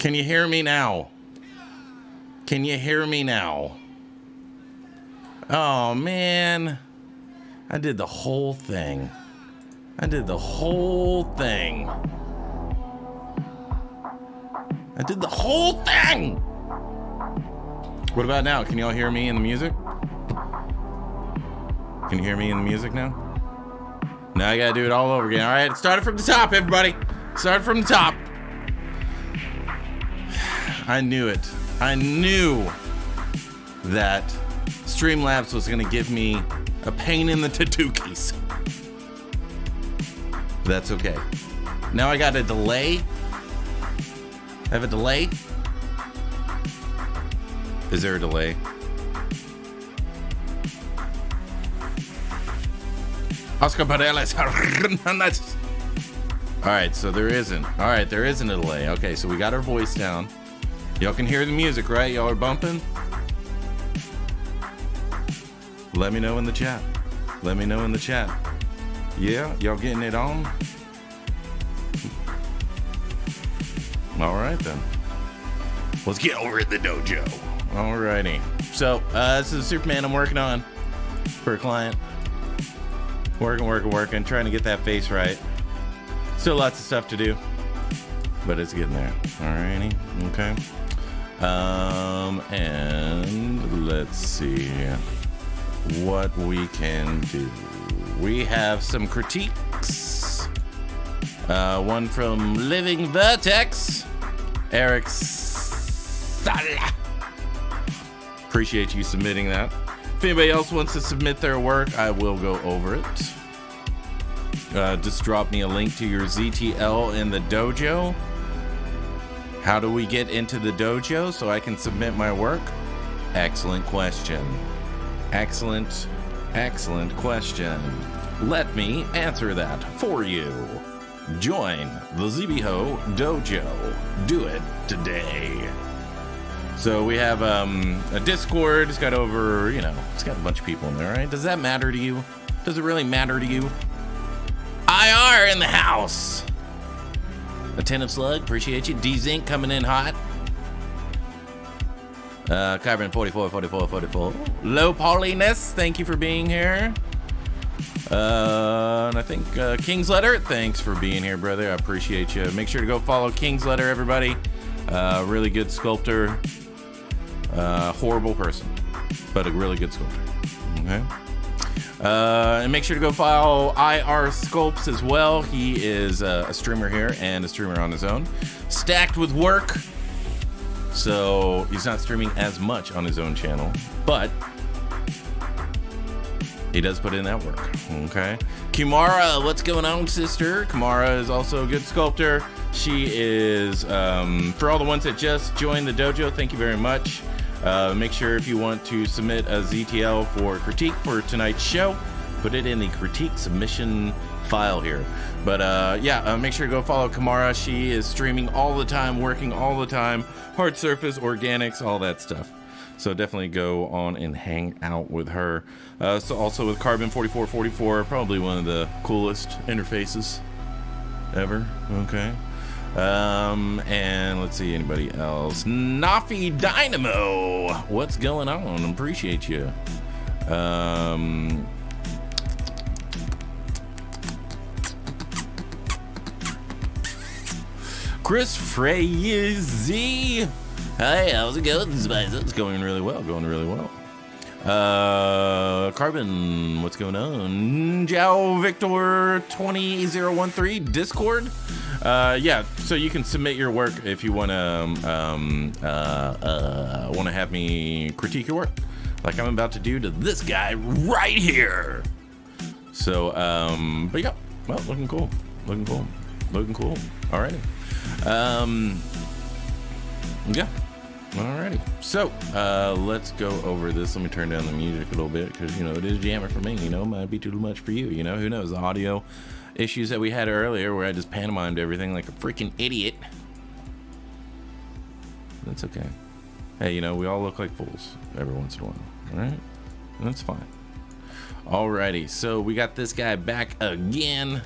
Can you hear me now? Can you hear me now? Oh, man. I did the whole thing. I did the whole thing. I did the whole thing! What about now? Can y'all hear me in the music? Can you hear me in the music now? Now I gotta do it all over again. All right, start it from the top, everybody. Start it from the top. I knew it. I knew that Streamlabs was gonna give me a pain in the tatookies. That's okay. Now I got a delay. I have a delay. Is there a delay? Oscar Paredes. All right, so there isn't. All right, there isn't a delay. Okay, so we got our voice down. Y'all can hear the music, right? Y'all are bumping? Let me know in the chat. Let me know in the chat. Yeah, y'all getting it on? All right, then. Let's get over at the dojo. All righty. So, this is Superman I'm working on for a client. Working, trying to get that face right. Still lots of stuff to do, but it's getting there. Alrighty, okay. And let's see what we can do. We have some critiques. One from Living Vertex, Erectus. Appreciate you submitting that. If anybody else wants to submit their work, I will go over it. Just drop me a link to your ZTL in the dojo. How do we get into the dojo so I can submit my work? Excellent question. Excellent question. Let me answer that for you. Join the ZBHO Dojo. Do it today. So we have a Discord. It's got over, it's got a bunch of people in there, right? Does that matter to you? Does it really matter to you? IR in the house. Attentive Slug, appreciate you. D-Zinc coming in hot. Carbon 44. Low Pauliness, thank you for being here. And I think King's Letter, thanks for being here, brother. I appreciate you. Make sure to go follow King's Letter, everybody. Really good sculptor. Horrible person, but a really good sculptor. Okay. And make sure to go follow IR Sculpts as well. He is a streamer here and a streamer on his own. Stacked with work. So he's not streaming as much on his own channel, but he does put in that work. Okay. Kimara, what's going on, sister? Kimara is also a good sculptor. She is, for all the ones that just joined the dojo, thank you very much. Make sure if you want to submit a ZTL for critique for tonight's show, put it in the critique submission file here. But make sure to go follow Kamara. She is streaming all the time, working all the time, hard surface, organics, all that stuff. So definitely go on and hang out with her. So also with Carbon 4444, probably one of the coolest interfaces ever. Okay. And let's see, anybody else? Nafi Dynamo, what's going on? Appreciate you. Chris Frazy. Hi, how's it going? It's going really well. Carbon, what's going on? Jow Victor 20013 Discord. So you can submit your work if you want to have me critique your work, like I'm about to do to this guy right here. So, but yeah, well, looking cool. Alrighty. Yeah. Alrighty. So, let's go over this. Let me turn down the music a little bit because, it is jamming for me. It might be too much for you. Who knows? The audio issues that we had earlier where I just pantomimed everything like a freaking idiot. That's okay. Hey, we all look like fools every once in a while. Alright? That's fine. Alrighty. So, we got this guy back again.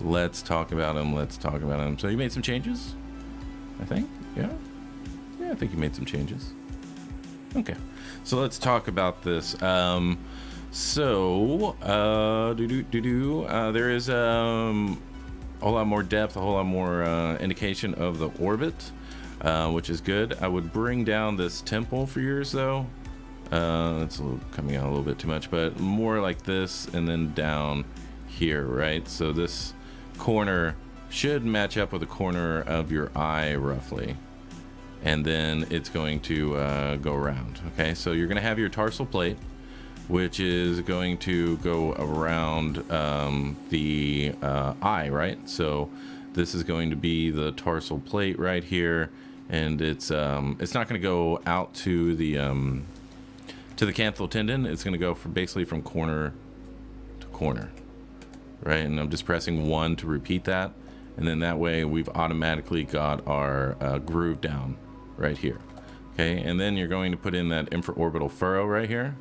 Let's talk about him. So, you made some changes, I think. Yeah, I think you made some changes. Okay, so let's talk about this. There is a whole lot more depth, a whole lot more indication of the orbit, which is good. I would bring down this temple for yours though. It's coming out a little bit too much, but more like this, and then down here, right? So this corner should match up with the corner of your eye roughly, and then it's going to go around. Okay, so you're going to have your tarsal plate, which is going to go around the eye, right? So this is going to be the tarsal plate right here, and it's not going to go out to the canthal tendon. It's going to go basically from corner to corner, right? And I'm just pressing 1 to repeat that, and then that way we've automatically got our groove down right here. Okay, and then you're going to put in that infraorbital furrow right here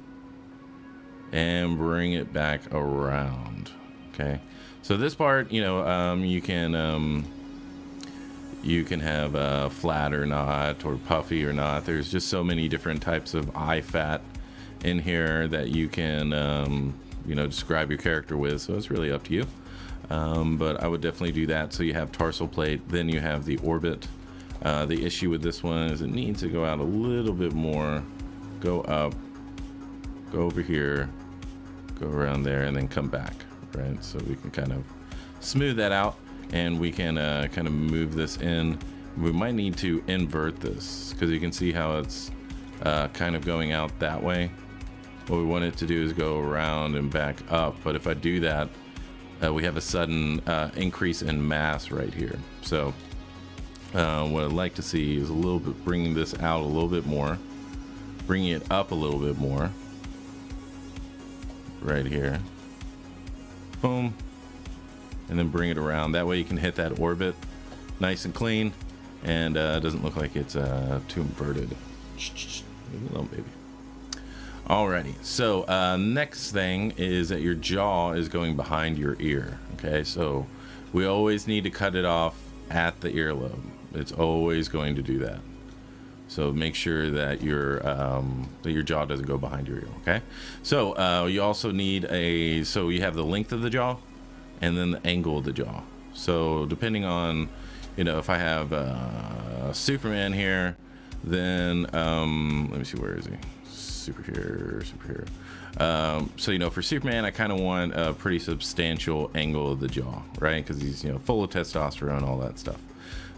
and bring it back around. Okay, so this part, you can have flat or not, or puffy or not. There's just so many different types of eye fat in here that you can describe your character with, so it's really up to you. But I would definitely do that. So you have tarsal plate, then you have the orbit. The issue with this one is it needs to go out a little bit more, go up, go over here, go around there, and then come back, right? So we can kind of smooth that out, and we can kind of move this in. We might need to invert this because you can see how it's kind of going out that way. What we want it to do is go around and back up, but if I do that, we have a sudden increase in mass right here. So what I'd like to see is a little bit, bringing this out a little bit more, bringing it up a little bit more right here, boom, and then bring it around. That way you can hit that orbit nice and clean, and it doesn't look like it's too inverted. Leave it alone, baby. Alrighty, so next thing is that your jaw is going behind your ear. Okay, so we always need to cut it off at the earlobe. It's always going to do that. So make sure that your jaw doesn't go behind your ear. Okay, so you also need so you have the length of the jaw and then the angle of the jaw. So depending on, if I have Superman here, then let me see, where is he? Super here. So for Superman, I kind of want a pretty substantial angle of the jaw, right? Because he's full of testosterone, all that stuff.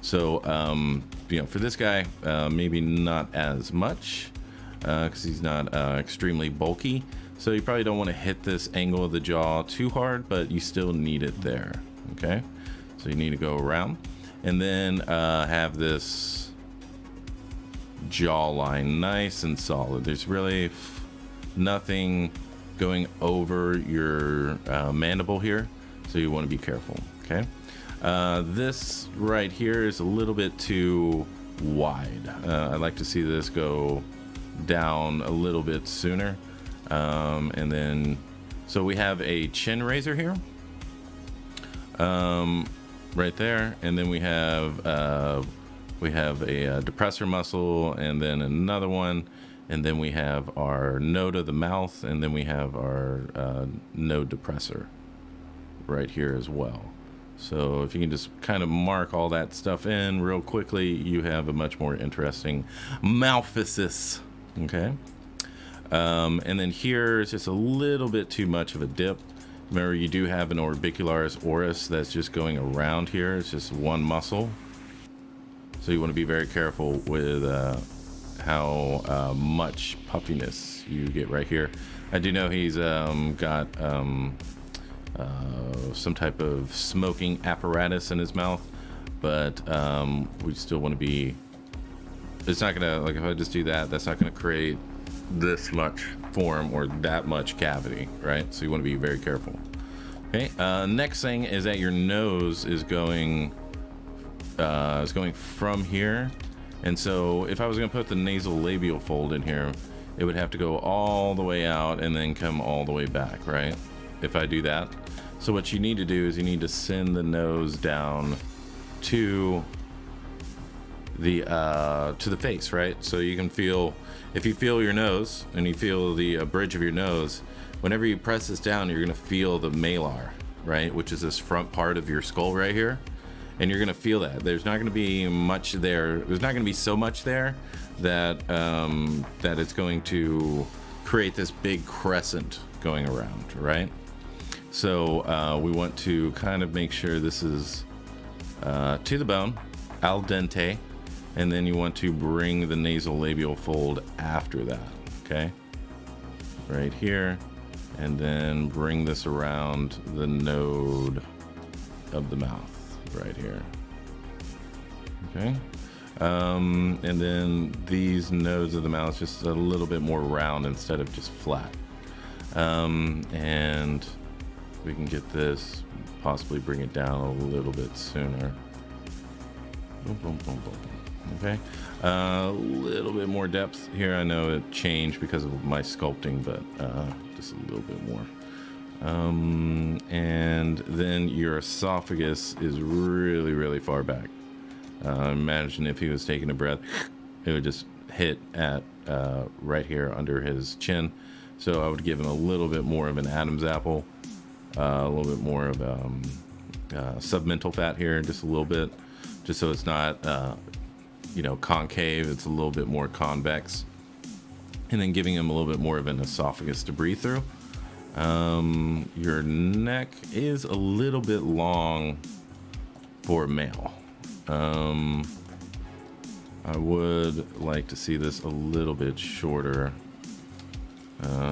So for this guy, maybe not as much because he's not extremely bulky. So you probably don't want to hit this angle of the jaw too hard, but you still need it there. Okay, so you need to go around, and then have this jawline nice and solid. There's really nothing going over your mandible here, so you want to be careful. Okay, this right here is a little bit too wide. I'd like to see this go down a little bit sooner, and then so we have a chin raiser here right there, and then we have a depressor muscle, and then another one, and then we have our node of the mouth, and then we have our node depressor right here as well. So if you can just kind of mark all that stuff in real quickly, you have a much more interesting malphysis. Okay, and then here is just a little bit too much of a dip. Remember, you do have an orbicularis oris that's just going around here. It's just one muscle. So you want to be very careful with how much puffiness you get right here. I do know he's got some type of smoking apparatus in his mouth, but we still want to be, it's not gonna, like if I just do that, that's not gonna create this much form or that much cavity, right? So you want to be very careful. Okay, next thing is that your nose is going from here, and so if I was going to put the nasal labial fold in here, it would have to go all the way out and then come all the way back, right? If I do that. So what you need to do is you need to send the nose down to to the face, right? So you can feel, if you feel your nose and you feel the bridge of your nose, whenever you press this down, you're gonna feel the malar, right? Which is this front part of your skull right here. And you're gonna feel that. There's not gonna be much there. There's not gonna be so much there that that it's going to create this big crescent going around, right? So we want to kind of make sure this is to the bone, al dente, and then you want to bring the nasal labial fold after that, okay? Right here, and then bring this around the node of the mouth, right here, okay? And then these nodes of the mouth just a little bit more round instead of just flat. And we can get this, possibly bring it down a little bit sooner. Boom, boom, boom, boom. Okay, a little bit more depth here. I know it changed because of my sculpting, but just a little bit more. And then your esophagus is really, really far back. Imagine if he was taking a breath, it would just hit at right here under his chin. So I would give him a little bit more of an Adam's apple, a little bit more of submental fat here, just a little bit, just so it's not concave, it's a little bit more convex, and then giving him a little bit more of an esophagus to breathe through. Your neck is a little bit long for male. I would like to see this a little bit shorter,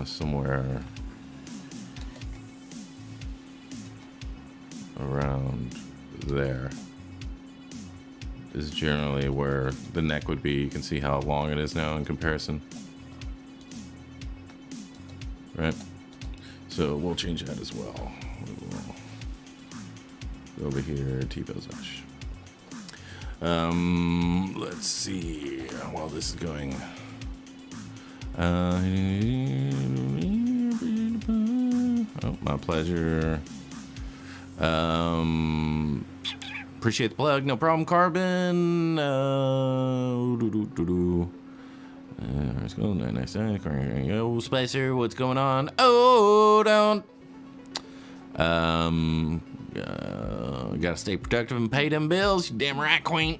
somewhere around there is generally where the neck would be. You can see how long it is now in comparison, right? So we'll change that as well. We'll go over here, T-Bozash. Let's see while this is going. Oh, my pleasure. Appreciate the plug, no problem, Carbon. Let's go. Nice. Yo, Spicer, what's going on? Oh, don't. Gotta stay productive and pay them bills. You damn right, Queen.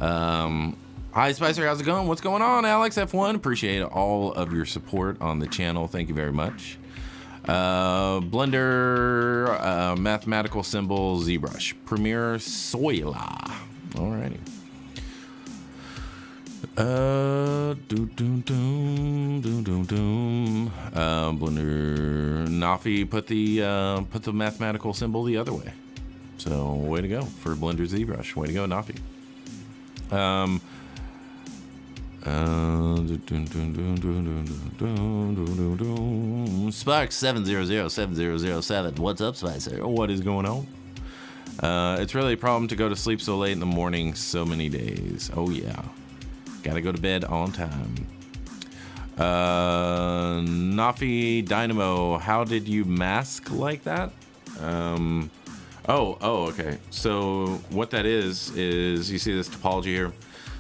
Hi, Spicer. How's it going? What's going on, Alex F1? Appreciate all of your support on the channel. Thank you very much. Blender, mathematical symbol, ZBrush, Premiere, Soila. Alrighty. Blender, Nafi put the mathematical symbol the other way. So way to go for Blender ZBrush. Way to go, Nafi. Sparks 7007007. What's up, Spicer? What is going on? It's really a problem to go to sleep so late in the morning so many days. Oh yeah, gotta go to bed on time. Nafi Dynamo, how did you mask like that? Okay. So what that is you see this topology here.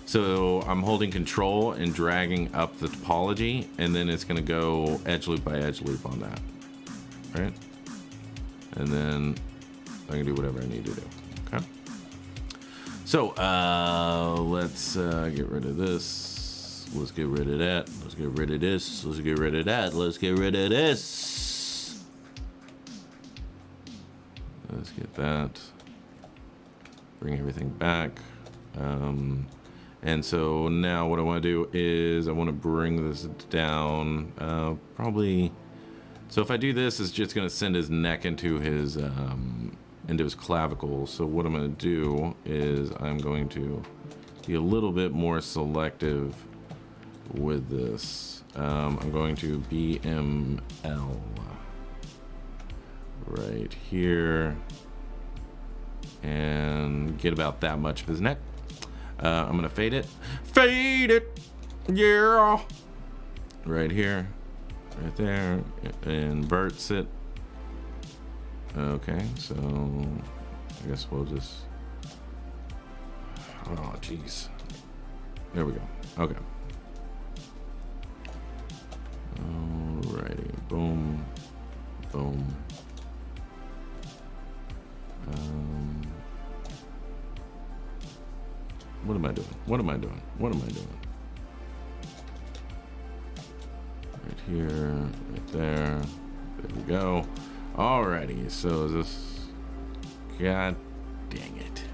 So I'm holding control and dragging up the topology, and then it's going to go edge loop by edge loop on that, right? And then I can do whatever I need to do. Okay. So let's get rid of this. Let's get rid of that. Let's get rid of this. Let's get rid of that. Let's get rid of this. Let's get that. Bring everything back. And so now what I want to do is I want to bring this down, probably. So if I do this, it's just going to send his neck into his clavicle. So what I'm going to do is I'm going to be a little bit more selective with this. I'm going to BML right here and get about that much of his neck. I'm gonna fade it, yeah, right here, right there, inverts it. Okay, so I guess Oh, jeez. There we go. Okay. Alrighty. Boom. Boom. What am I doing? What am I doing? What am I doing? Right here, right there. There we go. Alrighty, so is this... God dang it.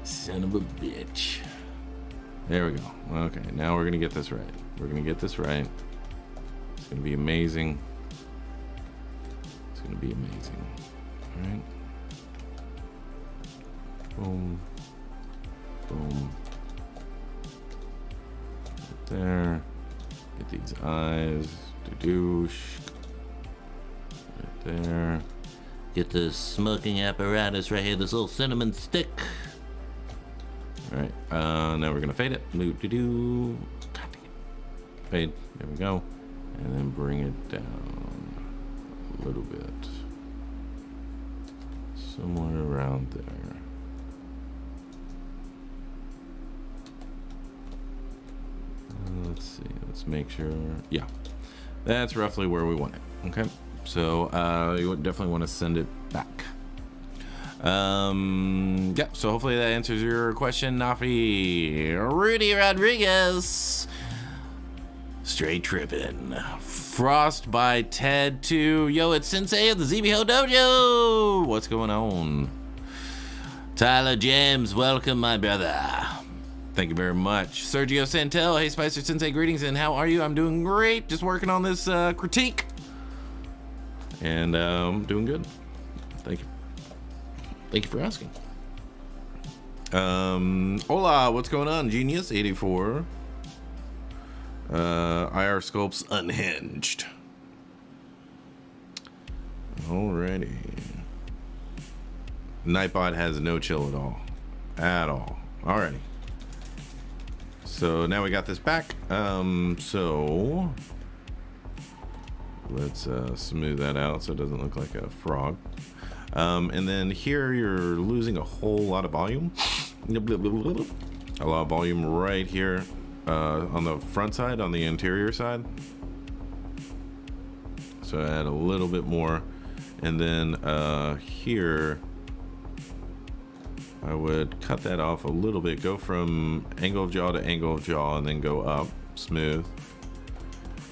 Son of a bitch. There we go. Okay, now we're gonna get this right. We're gonna get this right. It's gonna be amazing. It's gonna be amazing. Alright. Boom. Boom. Right there. Get these eyes. Douche. Right there. Get this smoking apparatus right here. This little cinnamon stick. Alright. Now we're gonna fade it. God dang it. Fade. There we go. And then bring it down a little bit. Somewhere around there. Let's see. Let's make sure. Yeah, that's roughly where we want it. Okay, so you would definitely want to send it back. Yeah. So hopefully that answers your question, Nafi. Rudy Rodriguez. Straight tripping. Frost by Ted 2. Yo, it's Sensei of the ZBHO Dojo. What's going on? Tyler James, welcome, my brother. Thank you very much. Sergio Santel, hey Spicer Sensei, greetings, and how are you? I'm doing great. Just working on this critique. And doing good. Thank you. Thank you for asking. Hola, what's going on? Genius 84. IR Sculpts Unhinged. Alrighty. Nightbot has no chill at all. At all. Alrighty. So now we got this back. So let's smooth that out so it doesn't look like a frog. And then here you're losing a whole lot of volume. A lot of volume right here on the front side, on the anterior side. So add a little bit more. And then here I would cut that off a little bit, go from angle of jaw to angle of jaw, and then go up, smooth.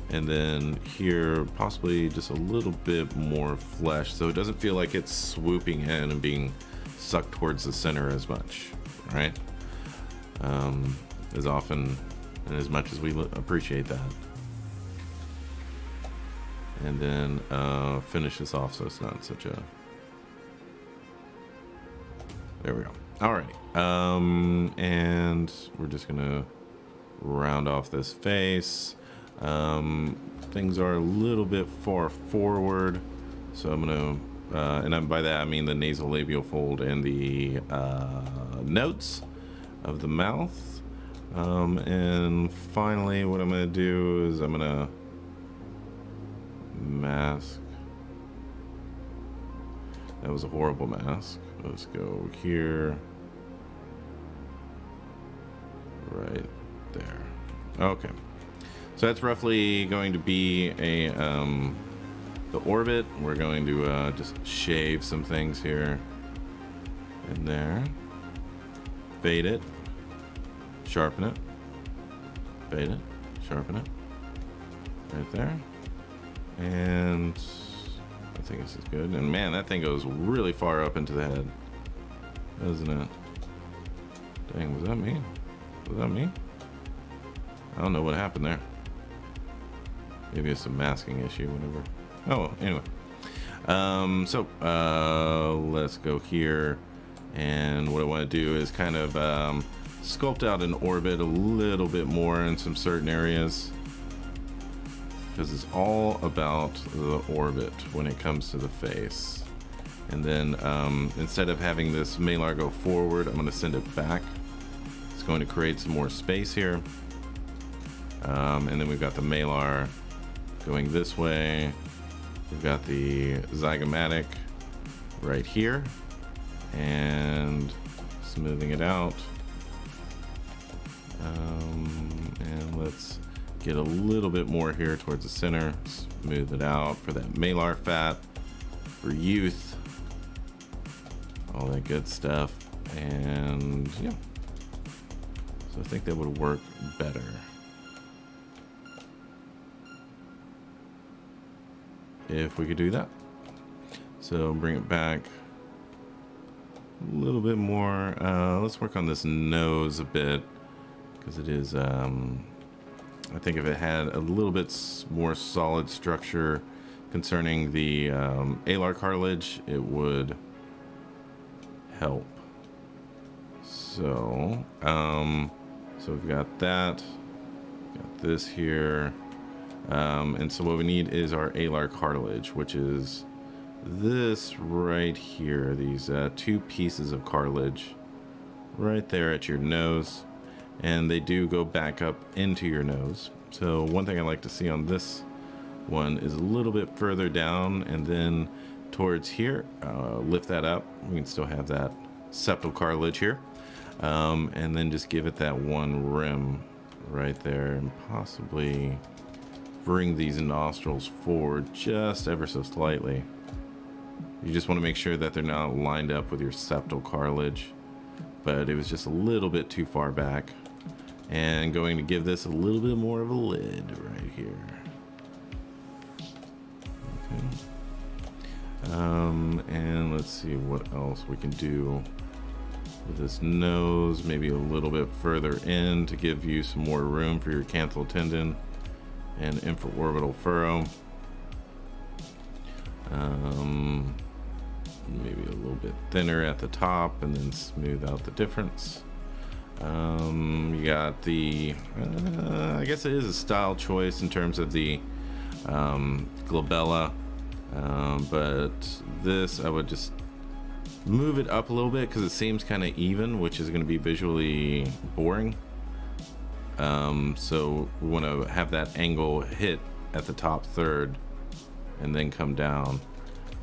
And then here, possibly just a little bit more flesh, so it doesn't feel like it's swooping in and being sucked towards the center as much, right? As often and as much as we appreciate that. And then finish this off so it's not such a... There we go. Alrighty. And we're just gonna round off this face. Things are a little bit far forward, so I'm gonna, and by that I mean the nasolabial fold and the notes of the mouth. And finally, what I'm gonna do is I'm gonna mask. That was a horrible mask. Let's go here. Right there. Okay. So that's roughly going to be a the orbit. We're going to just shave some things here and there. Fade it. Sharpen it. Fade it. Sharpen it. Right there. And I think this is good. And man, that thing goes really far up into the head, doesn't it? Dang, was that me? Was that me? I don't know what happened there. Maybe it's a masking issue, whatever. Oh, anyway. Let's go here. And what I want to do is kind of sculpt out an orbit a little bit more in some certain areas. Because it's all about the orbit when it comes to the face. And then instead of having this malar go forward, I'm going to send it back. It's going to create some more space here. And then we've got the malar going this way. We've got the zygomatic right here. And smoothing it out. And let's get a little bit more here towards the center. Smooth it out for that malar fat, for youth, all that good stuff. And yeah, so I think that would work better. If we could do that. So bring it back a little bit more. Let's work on this nose a bit, because it is, I think if it had a little bit more solid structure concerning the alar cartilage, it would help. So, so we've got that, got this here. And so what we need is our alar cartilage, which is this right here, these two pieces of cartilage right there at your nose, and they do go back up into your nose. So one thing I like to see on this one is a little bit further down and then towards here, lift that up. We can still have that septal cartilage here, and then just give it that one rim right there, and possibly bring these nostrils forward just ever so slightly. You just want to make sure that they're not lined up with your septal cartilage, but it was just a little bit too far back. And going to give this a little bit more of a lid right here. Okay. And let's see what else we can do with this nose, maybe a little bit further in to give you some more room for your canthal tendon and infraorbital furrow. Maybe a little bit thinner at the top and then smooth out the difference. You got the, I guess it is a style choice in terms of the glabella, but this I would just move it up a little bit because it seems kind of even, which is going to be visually boring. So we want to have that angle hit at the top third and then come down,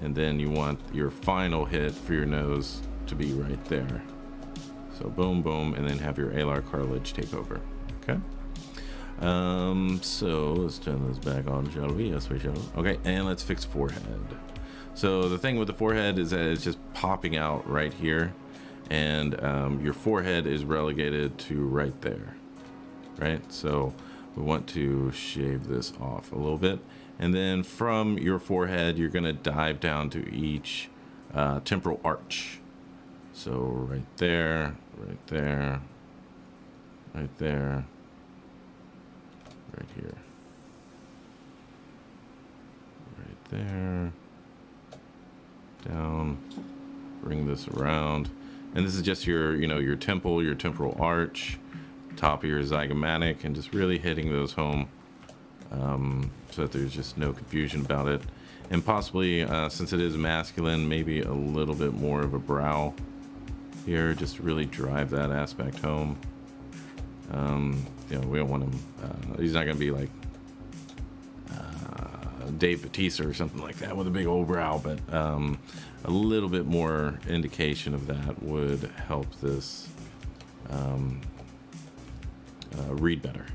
and then you want your final hit for your nose to be right there. So boom, boom, and then have your alar cartilage take over. Okay. So let's turn this back on, shall we? Yes, we shall. Okay, and let's fix forehead. So the thing with the forehead is that it's just popping out right here, and your forehead is relegated to right there, right? So we want to shave this off a little bit, and then from your forehead you're going to dive down to each temporal arch. So right there, right there, right there, right here, right there, down, bring this around, and this is just your, you know, your temple, your temporal arch, top of your zygomatic, and just really hitting those home, so that there's just no confusion about it. And possibly, since it is masculine, maybe a little bit more of a brow here, just to really drive that aspect home. You know, we don't want him, he's not going to be like Dave Bautista or something like that with a big old brow, but a little bit more indication of that would help this read better.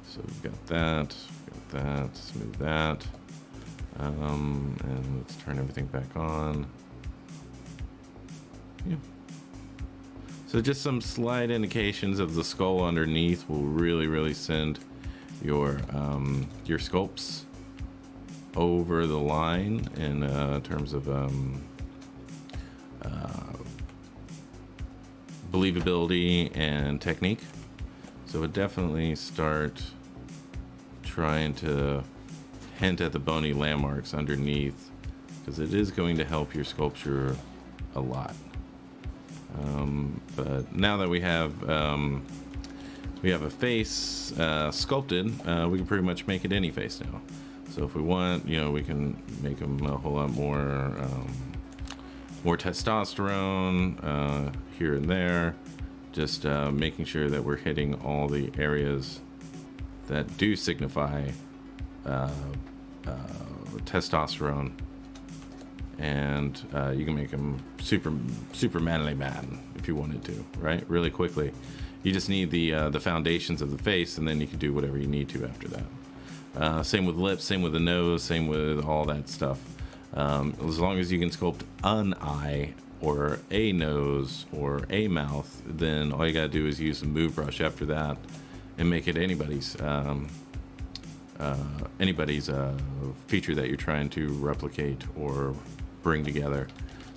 So we've got that, smooth that, and let's turn everything back on. Yeah. So just some slight indications of the skull underneath will really send your sculpts over the line in terms of believability and technique. So it definitely start trying to hint at the bony landmarks underneath, because it is going to help your sculpture a lot. But now that we have a face sculpted, we can pretty much make it any face now. So if we want, you know, we can make them a whole lot more testosterone here and there, just making sure that we're hitting all the areas that do signify testosterone. And you can make them super manly man if you wanted to, right? Really quickly. You just need the foundations of the face, and then you can do whatever you need to after that. Same with lips, same with the nose, same with all that stuff. As long as you can sculpt an eye or a nose or a mouth, then all you gotta do is use the move brush after that and make it anybody's feature that you're trying to replicate or bring together.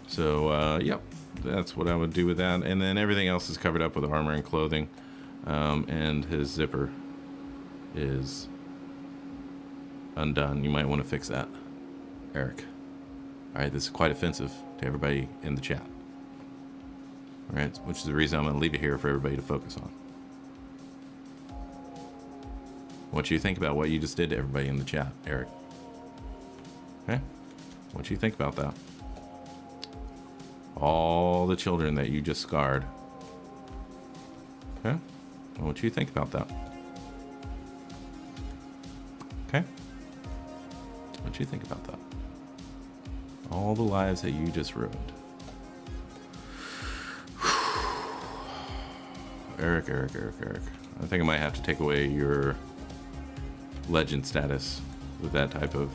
So yep, that's what I would do with that. And then everything else is covered up with armor and clothing, and his zipper is undone. You might want to fix that, Eric. All right, this is quite offensive to everybody in the chat. All right, which is the reason I'm going to leave it here for everybody to focus on. What you think about what you just did to everybody in the chat, Eric? Okay, what you think about that? All the children that you just scarred. Okay, what you think about that? Okay, what you think about that? All the lives that you just ruined. Eric. I think I might have to take away your legend status with that type of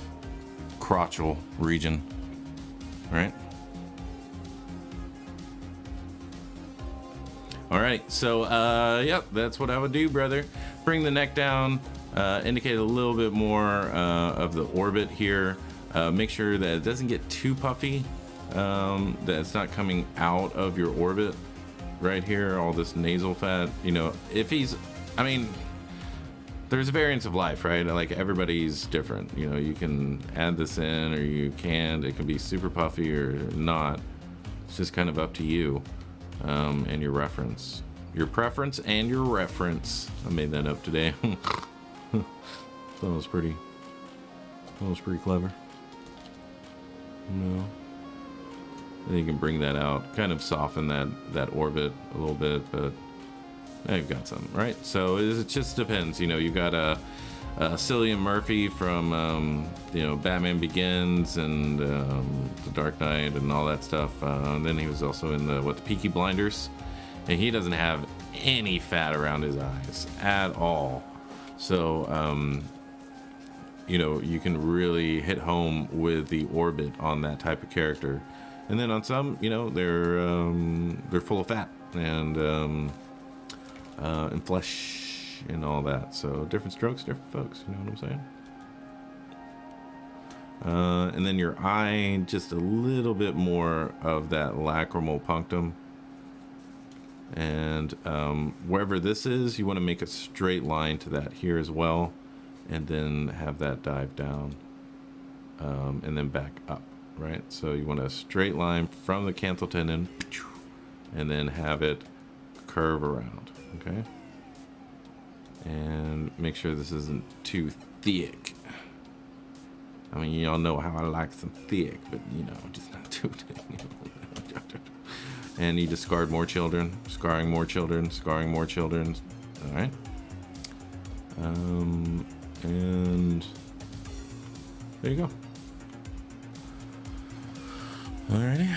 crotchal region. Right? Alright, so yep, that's what I would do, brother. Bring the neck down, indicate a little bit more of the orbit here. Make sure that it doesn't get too puffy, that it's not coming out of your orbit right here, all this nasal fat. You know, if he's, I mean, there's a variance of life, right? Like, everybody's different. You know, you can add this in or you can't. It can be super puffy or not. It's just kind of up to you, and your reference. Your preference and your reference. I made that up today. That was pretty clever. No. Then you can bring that out, kind of soften that orbit a little bit, but now you've got something, right? So it just depends. You know, you got a Cillian Murphy from you know, Batman Begins and The Dark Knight and all that stuff. Then he was also in the Peaky Blinders, and he doesn't have any fat around his eyes at all. So you know, you can really hit home with the orbit on that type of character. And then on some, you know, they're full of fat and flesh and all that. So different strokes, different folks. You know what I'm saying? And then your eye, just a little bit more of that lacrimal punctum. And wherever this is, you want to make a straight line to that here as well. And then have that dive down, and then back up, right? So you want a straight line from the canthal tendon, and then have it curve around, okay? And make sure this isn't too thick. I mean, y'all know how I like some thick, but you know, just not too thick. And you discard more children, scarring more children, scarring more children. All right. And there you go. Alrighty.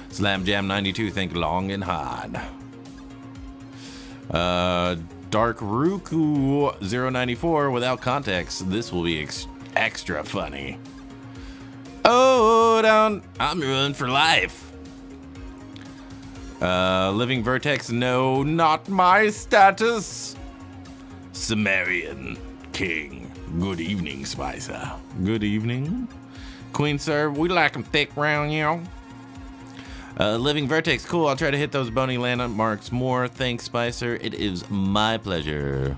Slam Jam 92, think long and hard. Dark Ruku 094, without context, this will be extra funny. Oh, down. I'm ruined for life. Living Vertex, no, not my status. Sumerian King. Good evening, Spicer. Good evening. Queen Sir, we like them thick round, you know. Living Vertex, cool. I'll try to hit those bony landmarks more. Thanks, Spicer. It is my pleasure.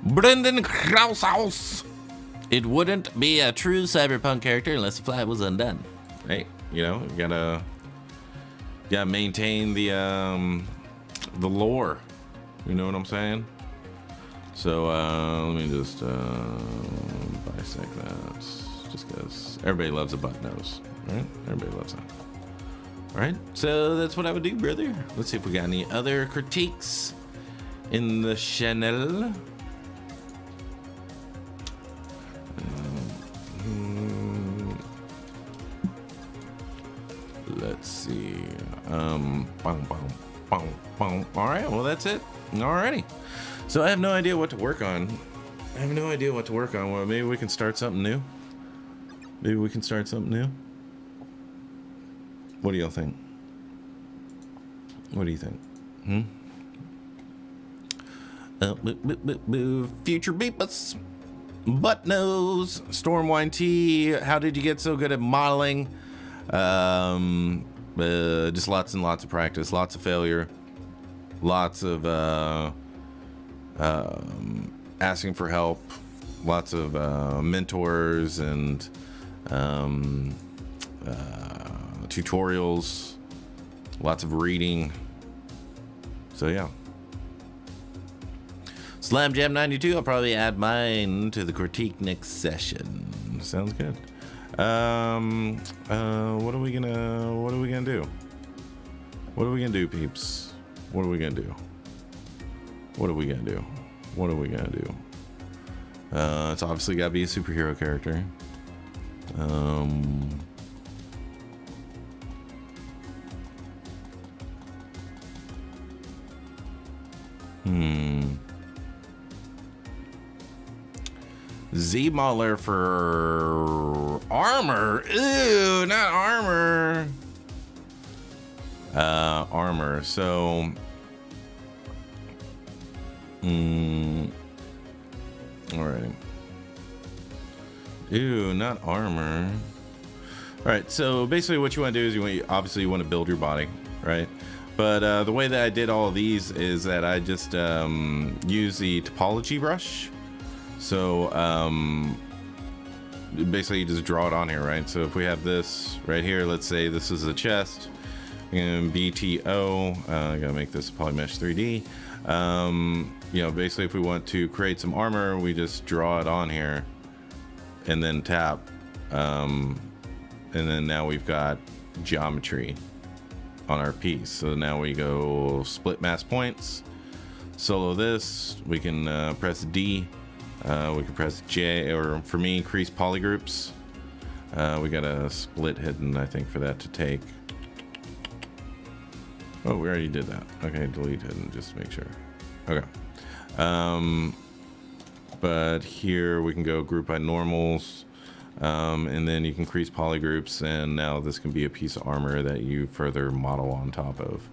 Brendan Kraushaus. It wouldn't be a true cyberpunk character unless the fly was undone, right? You know, you gotta maintain the lore. You know what I'm saying? So let me just bisect that, just because everybody loves a butt nose, right? Everybody loves that. All right, so that's what I would do, brother. Let's see if we got any other critiques in the channel. let's see. All right, well, that's it. Alrighty. So I have no idea what to work on. Well, maybe we can start something new. What do y'all think? Future Beepus, Butt Nose, Stormwine T. How did you get so good at modeling? Just lots and lots of practice, lots of failure, lots of asking for help, lots of mentors and tutorials, lots of reading. So yeah. Slam Jam 92. I'll probably add mine to the critique next session. Sounds good. What are we gonna do? Peeps? What are we gonna do? It's obviously gotta be a superhero character. Z-Mauler for armor. Ew, not armor. Armor. So, alright. Ew, not armor. Alright, so basically what you want to do is you want to build your body, right? But the way that I did all of these is that I just use the topology brush. So basically you just draw it on here, right? So if we have this right here, let's say this is the chest, and BTO, I gotta make this polymesh 3D. You know, basically if we want to create some armor, we just draw it on here and then tap, and then now we've got geometry on our piece. So now we go split mass points, solo this, we can press D. We can press J, or for me, increase polygroups. We got a split hidden, I think, for that to take. Oh, we already did that. Okay, delete hidden, just to make sure. Okay. But here we can go group by normals, and then you can increase polygroups, and now this can be a piece of armor that you further model on top of.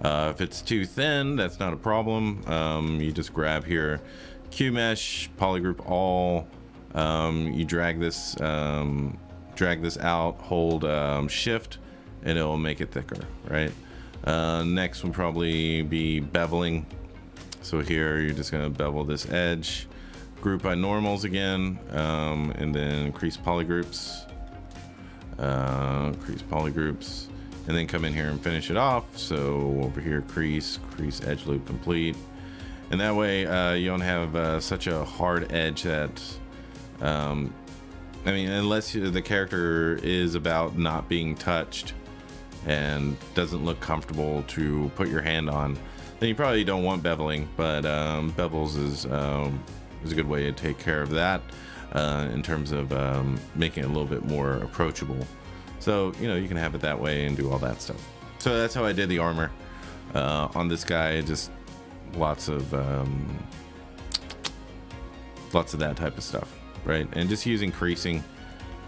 If it's too thin, that's not a problem. You just grab here, Q mesh, polygroup all. You drag this out, hold shift, and it'll make it thicker, right? Next would probably be beveling. So here you're just gonna bevel this edge, group by normals again, and then increase polygroups, and then come in here and finish it off. So over here, crease edge loop complete. And that way you don't have such a hard edge that, I mean, unless the character is about not being touched and doesn't look comfortable to put your hand on, then you probably don't want beveling. But bevels is a good way to take care of that in terms of making it a little bit more approachable. So, you know, you can have it that way and do all that stuff. So that's how I did the armor on this guy. Just lots of that type of stuff, right? And just using creasing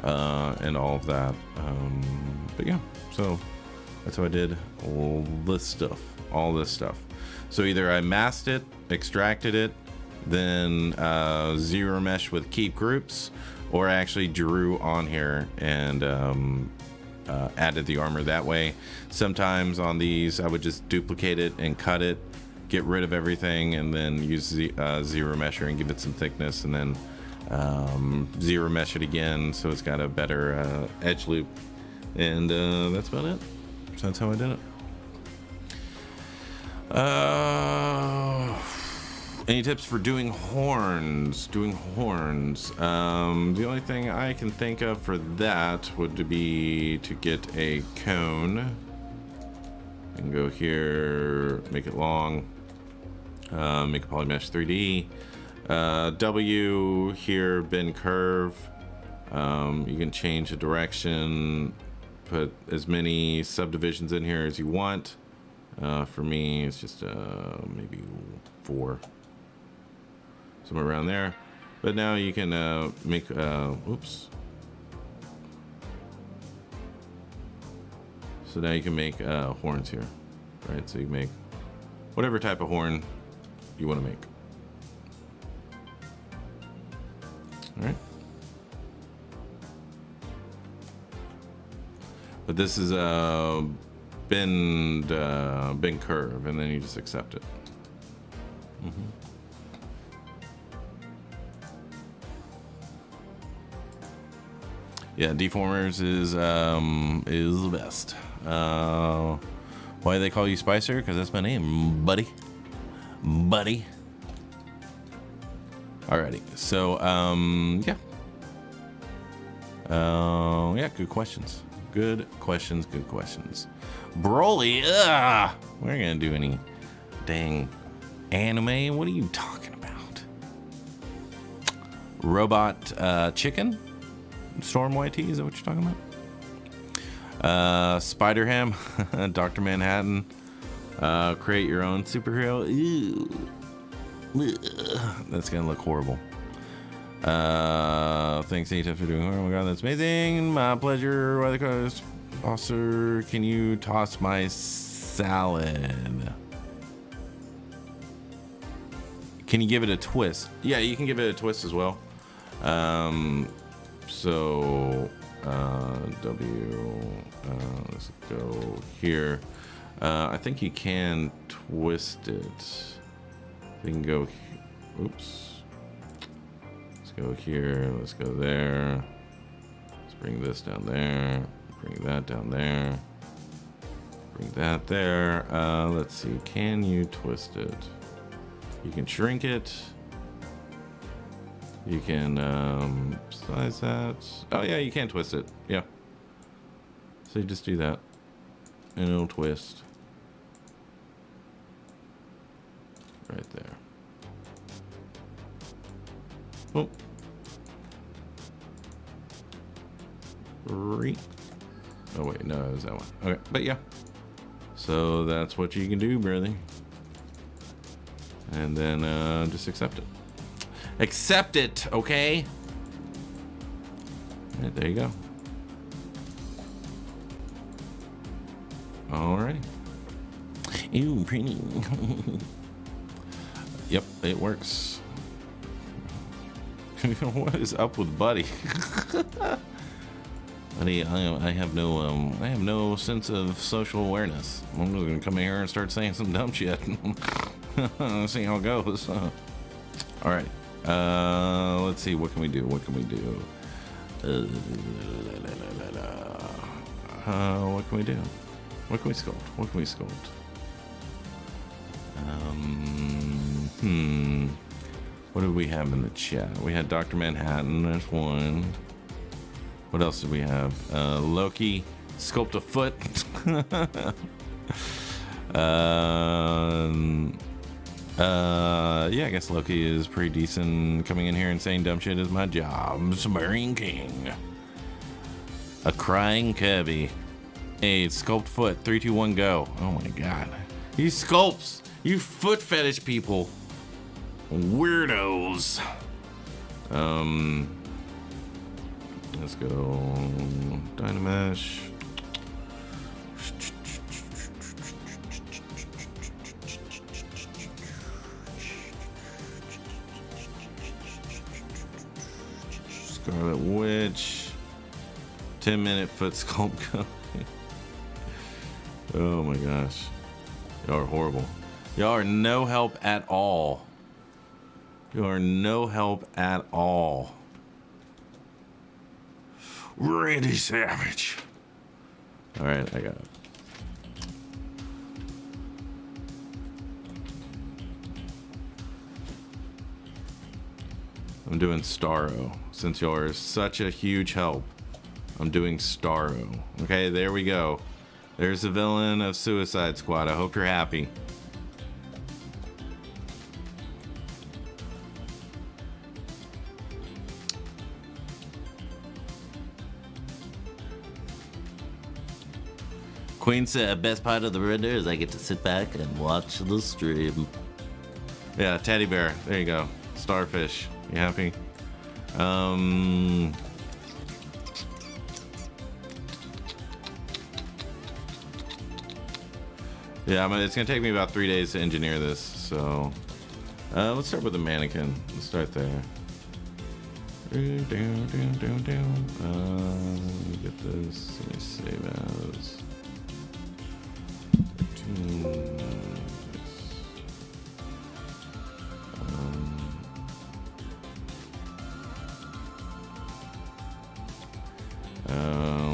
and all of that. But yeah, so that's how I did all this stuff. So either I masked it, extracted it, then zero mesh with keep groups, or I actually drew on here and added the armor that way. Sometimes on these I would just duplicate it and cut it, get rid of everything, and then use the zero mesher and give it some thickness, and then zero mesh it again so it's got a better edge loop. And that's about it. So that's how I did it. Any tips for doing horns? The only thing I can think of for that would be to get a cone and go here, make it long, make a polymesh 3D. W here, bend curve. You can change the direction, put as many subdivisions in here as you want. For me, it's just maybe 4, somewhere around there. But now you can make, oops. So now you can make horns here, right? So you make whatever type of horn you want to make. All right. But this is a bend curve, and then you just accept it. Yeah, deformers is the best. Why do they call you Spicer? Because that's my name, buddy. Buddy. Alrighty, so yeah. Yeah, good questions. Good questions, good questions. Broly, we're gonna do any dang anime. What are you talking about? Robot Chicken? Storm YT, is that what you're talking about? Spider Ham, Dr. Manhattan, create your own superhero. Ew. That's gonna look horrible. Thanks ATF for doing. Oh my god, that's amazing. My pleasure. Why the coast officer, can you toss my salad? Can you give it a twist? Yeah, you can give it a twist as well. So let's go here. I think you can twist it. You can go, oops. Let's go here, let's go there. Let's bring this down there. Bring that down there. Bring that there. Let's see, can you twist it? You can shrink it. You can size that. Oh yeah, you can twist it. Yeah. So you just do that, and it'll twist. Right there. Oh. Oh wait, no, it was that one. Okay, but yeah. So that's what you can do, brother. And then just accept it. Accept it, okay? Right, there you go. Alrighty. Ew, pretty. Yep, it works. What is up with Buddy? Buddy, I have no sense of social awareness. I'm just gonna come in here and start saying some dumb shit. See how it goes. All right. Let's see. What can we do? What can we do? What can we do? What can we sculpt? What can we sculpt? What did we have in the chat? We had Dr. Manhattan. That's one. What else did we have? Loki, sculpt a foot. Yeah, I guess Loki is pretty decent. Coming in here and saying dumb shit is my job. Submarine King. A crying Kirby. Hey, sculpt foot. 3, 2, 1, go. Oh my god. He sculpts. You foot fetish people. Weirdos. Let's go. Dynamesh. Scarlet Witch. 10-minute foot sculpt. Oh my gosh. Y'all are horrible. Y'all are no help at all. You are no help at all. Randy Savage. All right, I got it. I'm doing Starro. Since y'all are such a huge help, I'm doing Starro. Okay, there we go. There's the villain of Suicide Squad. I hope you're happy. Queen said, best part of the render is I get to sit back and watch the stream. Yeah, teddy bear. There you go. Starfish. You happy? Yeah, it's gonna take me about 3 days to engineer this, so let's start with the mannequin. Let's start there. Get this. Let me save as.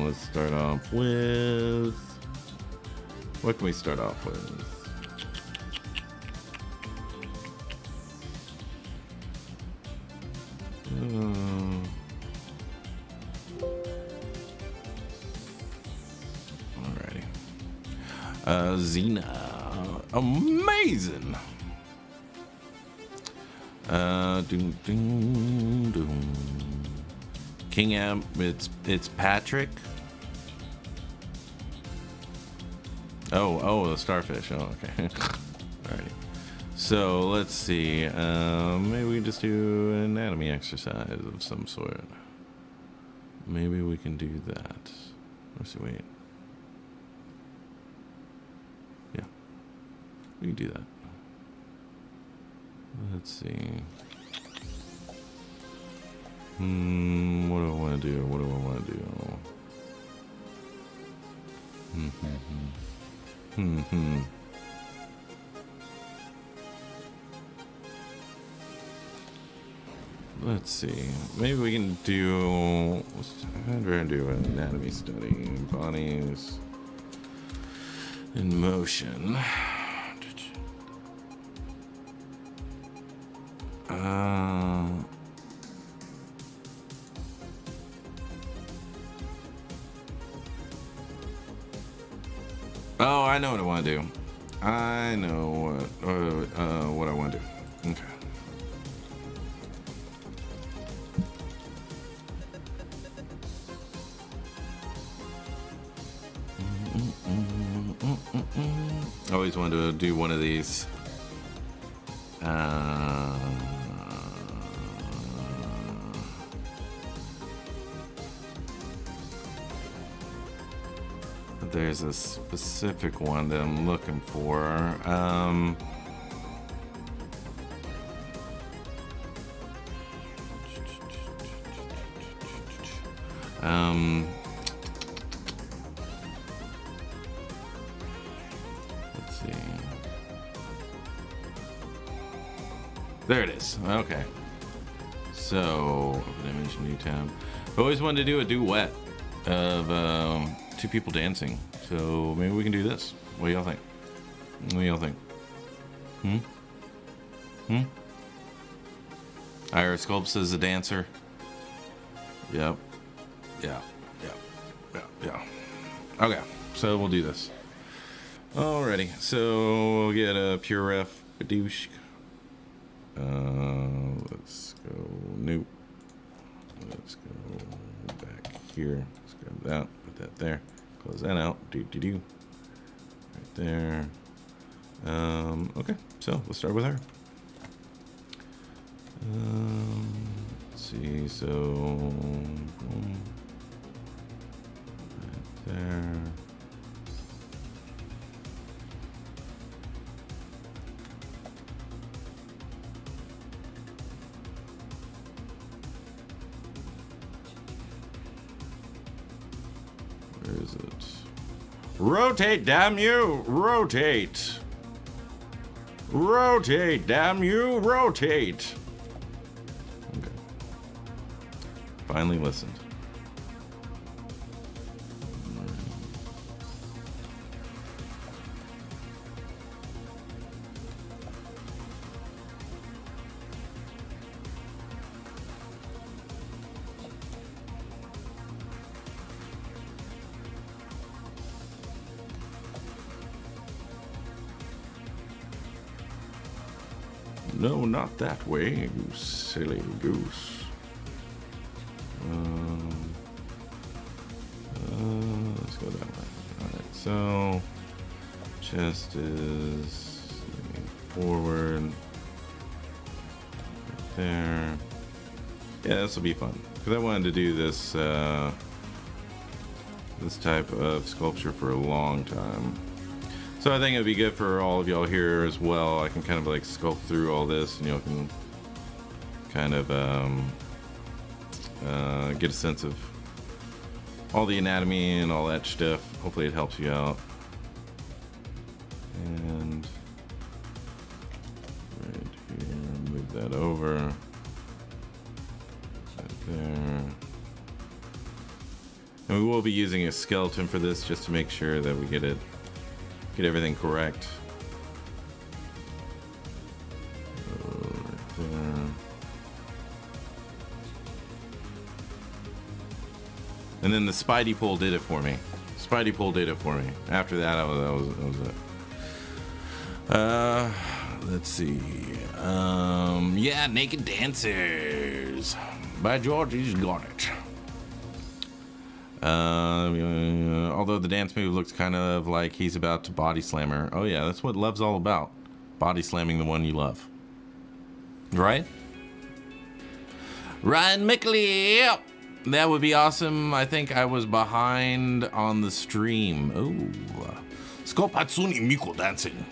Let's start off with. What can we start off with? Alrighty. Xena. Amazing. King Amp, it's Patrick. Oh, the starfish. Oh, okay. Alrighty. So let's see. Maybe we can just do an anatomy exercise of some sort. Maybe we can do that. Let's see. Wait. Yeah, we can do that. Let's see. What do I want to do? What do I want to do? Let's see. Maybe we can do. I'd rather do an anatomy study. Bodies in motion. Oh, I know what I want to do. I know what I want to do. Okay. I always wanted to do one of these. There's a specific one that I'm looking for. Let's see. There it is. Okay. So, open image, new tab. I always wanted to do a duet of two people dancing. So maybe we can do this. What do y'all think? What do y'all think? Ira Sculpts is a dancer. Yep. Yeah. Okay, so we'll do this. Alrighty, so we'll get a pure ref badoosh. Let's go new. Let's go back here. Let's grab that, put that there. Close that out. Right there. Okay, so we'll start with her. Let's see. So boom. Right there. Where is it? Rotate, damn you! Rotate! Rotate, damn you! Rotate! Okay. Finally listened. No, not that way, you silly goose. Let's go that way. Alright, so. Chest is forward. Right there. Yeah, this will be fun. Because I wanted to do this, this type of sculpture for a long time. So I think it would be good for all of y'all here as well. I can kind of like sculpt through all this and y'all can kind of get a sense of all the anatomy and all that stuff. Hopefully it helps you out. And right here, move that over. Right there. And we will be using a skeleton for this just to make sure that we get everything correct. Right there. And then the Spidey pull did it for me. Spidey pull did it for me. After that, that was it. Let's see. Yeah, Naked Dancers. By George, he's got it. Although the dance move looks kind of like he's about to body slam her. Oh yeah, that's what love's all about. Body slamming the one you love. Right? Ryan McLeroy. That would be awesome. I think I was behind on the stream. Ooh. Sculpt Hatsune Miku dancing.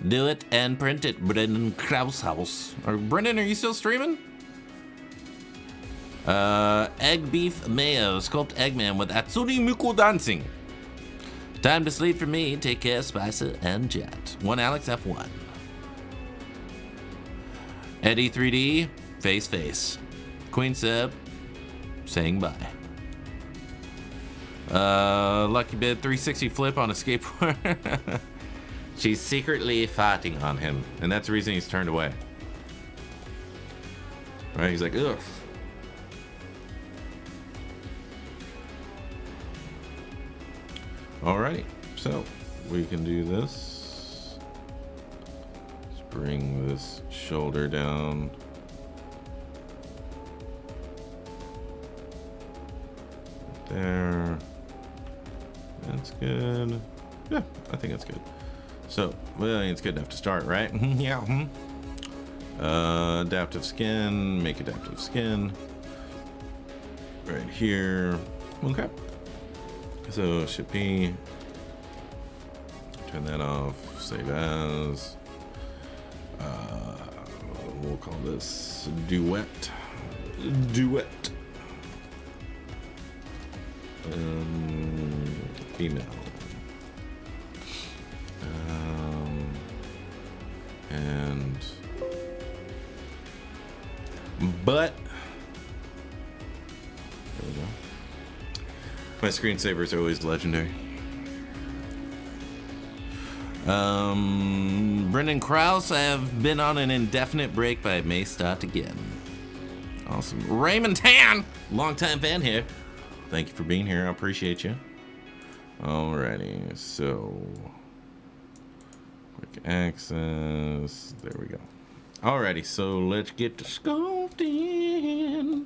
Do it and print it, Brendan Kraushaus. Brendan, are you still streaming? Egg beef mayo. Sculpt Eggman with Hatsune Miku dancing. Time to sleep for me. Take care, Spicer and Jet. One Alex F1. Eddie 3D. Face. Queen Seb. Saying bye. Lucky Bid 360 flip on a skateboard. She's secretly fighting on him, and that's the reason he's turned away. Right? He's like, ugh. Alrighty, so we can do this. Let's bring this shoulder down. Right there. That's good. Yeah, I think that's good. So, well, it's good enough to start, right? Yeah. Adaptive skin, make adaptive skin. Right here. Okay. So, Shippy. Turn that off. Save as. We'll call this Duet. Female. And butt. There we go. My screensavers are always legendary. Brendan Krause, I have been on an indefinite break, but I may start again. Awesome. Raymond Tan, longtime fan here. Thank you for being here. I appreciate you. Alrighty, so quick access. There we go. Alrighty, so let's get to sculpting.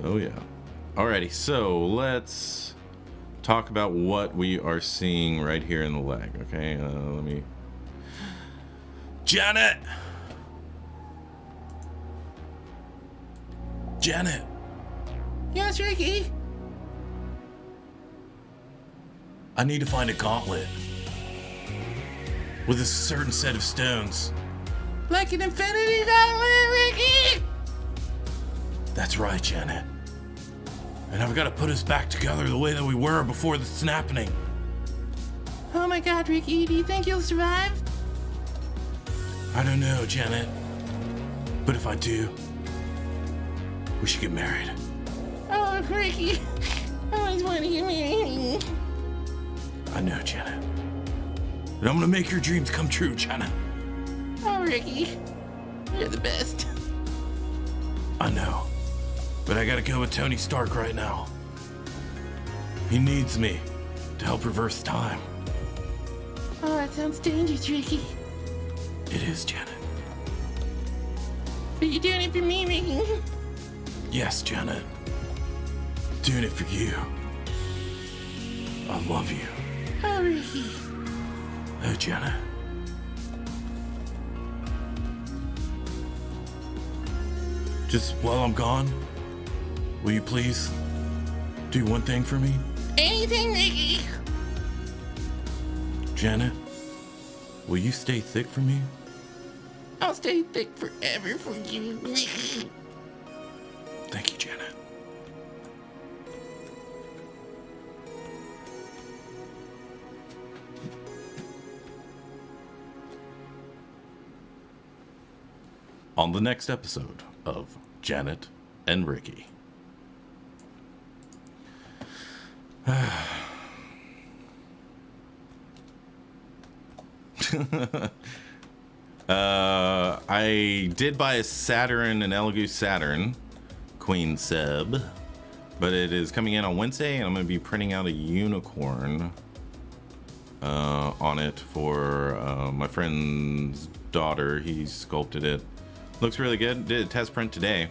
Oh yeah. Alrighty, so let's talk about what we are seeing right here in the leg. Okay, let me. Janet. Yes, Ricky? I need to find a gauntlet with a certain set of stones. Like an infinity gauntlet, Ricky? That's right, Janet. And I've got to put us back together the way that we were before the snapping. Oh my god, Ricky, do you think you'll survive? I don't know, Janet. But if I do, we should get married. Oh, Ricky, I always want to get married. I know, Janet. And I'm gonna make your dreams come true, Janet. Oh, Ricky, you're the best. I know. But I gotta go with Tony Stark right now. He needs me to help reverse time. Oh, that sounds dangerous, Ricky. It is, Janet. But you're doing it for me, Ricky. Yes, Janet. doing it for you. I love you. Oh, Ricky. Oh, Jenna. Just while I'm gone, will you please do one thing for me? Anything, Ricky. Janet, will you stay thick for me? I'll stay thick forever for you, Ricky. Thank you, Janet. On the next episode of Janet and Ricky. I did buy a Saturn, an Elegoo Saturn, Queen Seb, but it is coming in on Wednesday, and I'm going to be printing out a unicorn on it for my friend's daughter. He sculpted it. Looks really good. Did a test print today.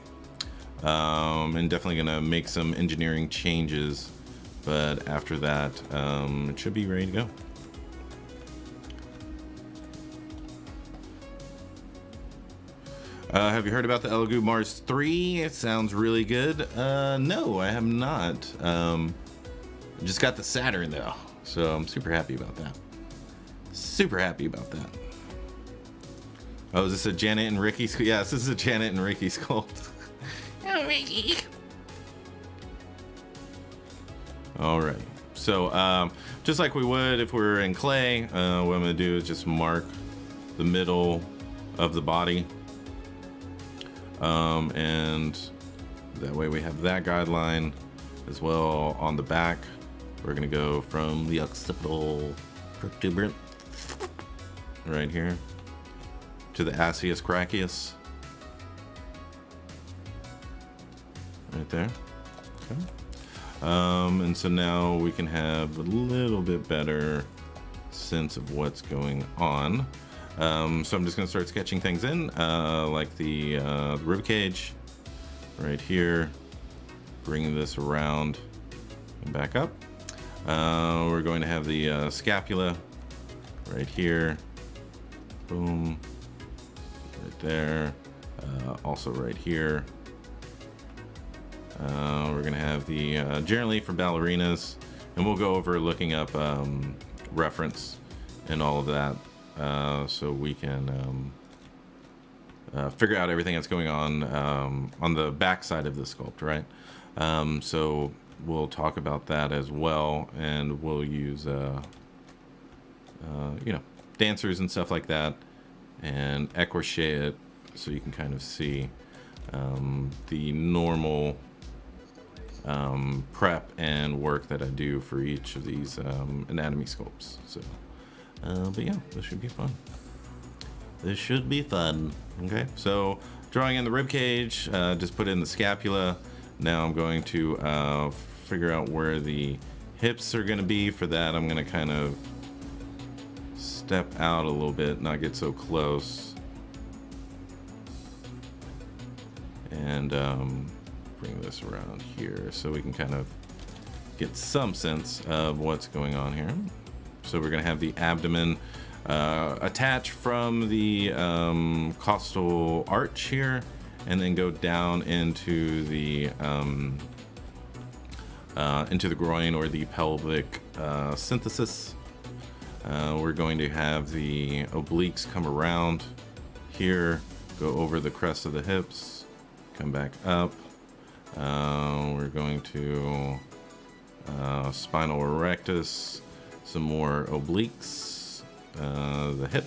And definitely going to make some engineering changes, but after that, it should be ready to go. Have you heard about the Elegoo Mars 3? It sounds really good. No, I have not. Just got the Saturn though, so I'm super happy about that. Super happy about that. Oh, is this a Janet and Ricky? Yes, this is a Janet and Ricky sculpt. Oh, Ricky. All right. So, just like we would if we were in clay, what I'm going to do is just mark the middle of the body. And that way we have that guideline as well on the back. We're going to go from the occipital protuberance right here to the Ascius Crachius. Right there. Okay. And so now we can have a little bit better sense of what's going on. So I'm just going to start sketching things in, like the rib cage right here, bringing this around and back up. We're going to have the scapula right here, boom, right there, also right here. We're going to have the generally for ballerinas, and we'll go over looking up reference and all of that. So we can figure out everything that's going on the back side of the sculpt, right? So we'll talk about that as well, and we'll use, dancers and stuff like that, and equichet it so you can kind of see the normal prep and work that I do for each of these anatomy sculpts. So. But yeah, this should be fun. This should be fun. Okay, so drawing in the rib cage, just put in the scapula. Now I'm going to figure out where the hips are going to be. For that, I'm going to kind of step out a little bit, not get so close, and bring this around here so we can kind of get some sense of what's going on here. So we're going to have the abdomen attach from the costal arch here, and then go down into the groin or the pelvic synthesis. We're going to have the obliques come around here, go over the crest of the hips, come back up. We're going to spinal erectus. Some more obliques, the hip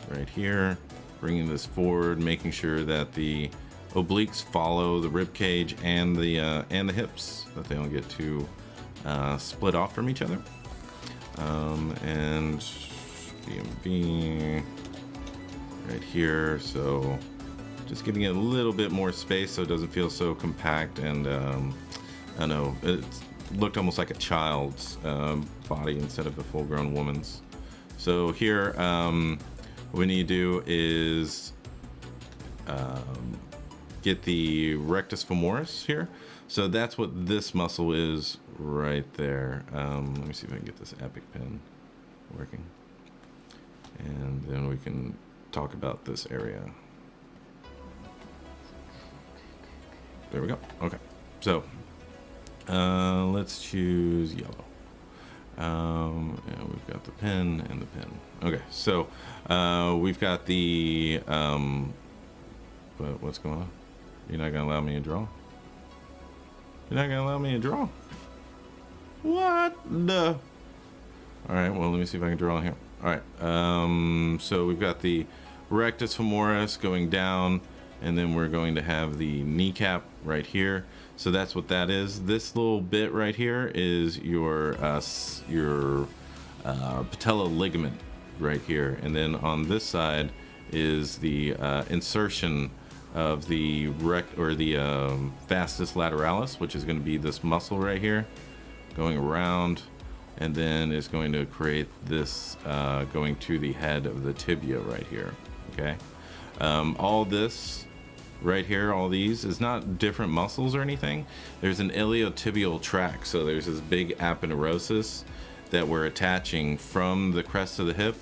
right here, bringing this forward, making sure that the obliques follow the rib cage and the hips, that they don't get too split off from each other. And BMB right here, so just giving it a little bit more space so it doesn't feel so compact, and I know it's looked almost like a child's body instead of a full-grown woman's. So here, what we need to do is get the Rectus Femoris here. So that's what this muscle is right there. Let me see if I can get this epic pen working. And then we can talk about this area. There we go. Okay. So let's choose yellow. And we've got the pen and the pen. Okay. So we've got the... but what's going on? You're not going to allow me to draw? You're not going to allow me to draw? What the... All right, well, let me see if I can draw here. All right, so we've got the Rectus Femoris going down, and then we're going to have the kneecap right here. So that's what that is. This little bit right here is your patella ligament right here. And then on this side is the insertion of the vastus lateralis, which is going to be this muscle right here going around, and then it's going to create this going to the head of the tibia right here. Okay, all this right here, all these is not different muscles or anything. There's an iliotibial tract, so there's this big aponeurosis that we're attaching from the crest of the hip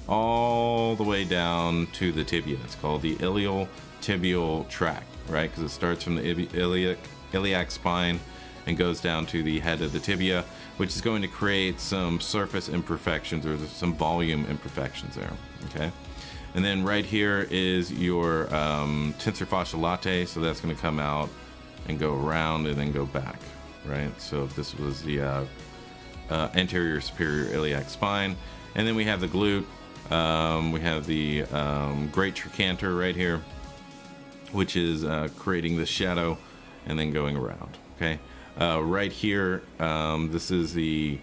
all the way down to the tibia. It's called the Iliotibial Tract, right? Because it starts from the iliac spine and goes down to the head of the tibia, which is going to create some surface imperfections or some volume imperfections there. Okay, and then right here is your tensor fascia latae, so that's going to come out and go around and then go back, right? So this was the anterior superior iliac spine, and then we have the glute. We have the great trochanter right here, which is creating the shadow and then going around. Okay, right here, this is the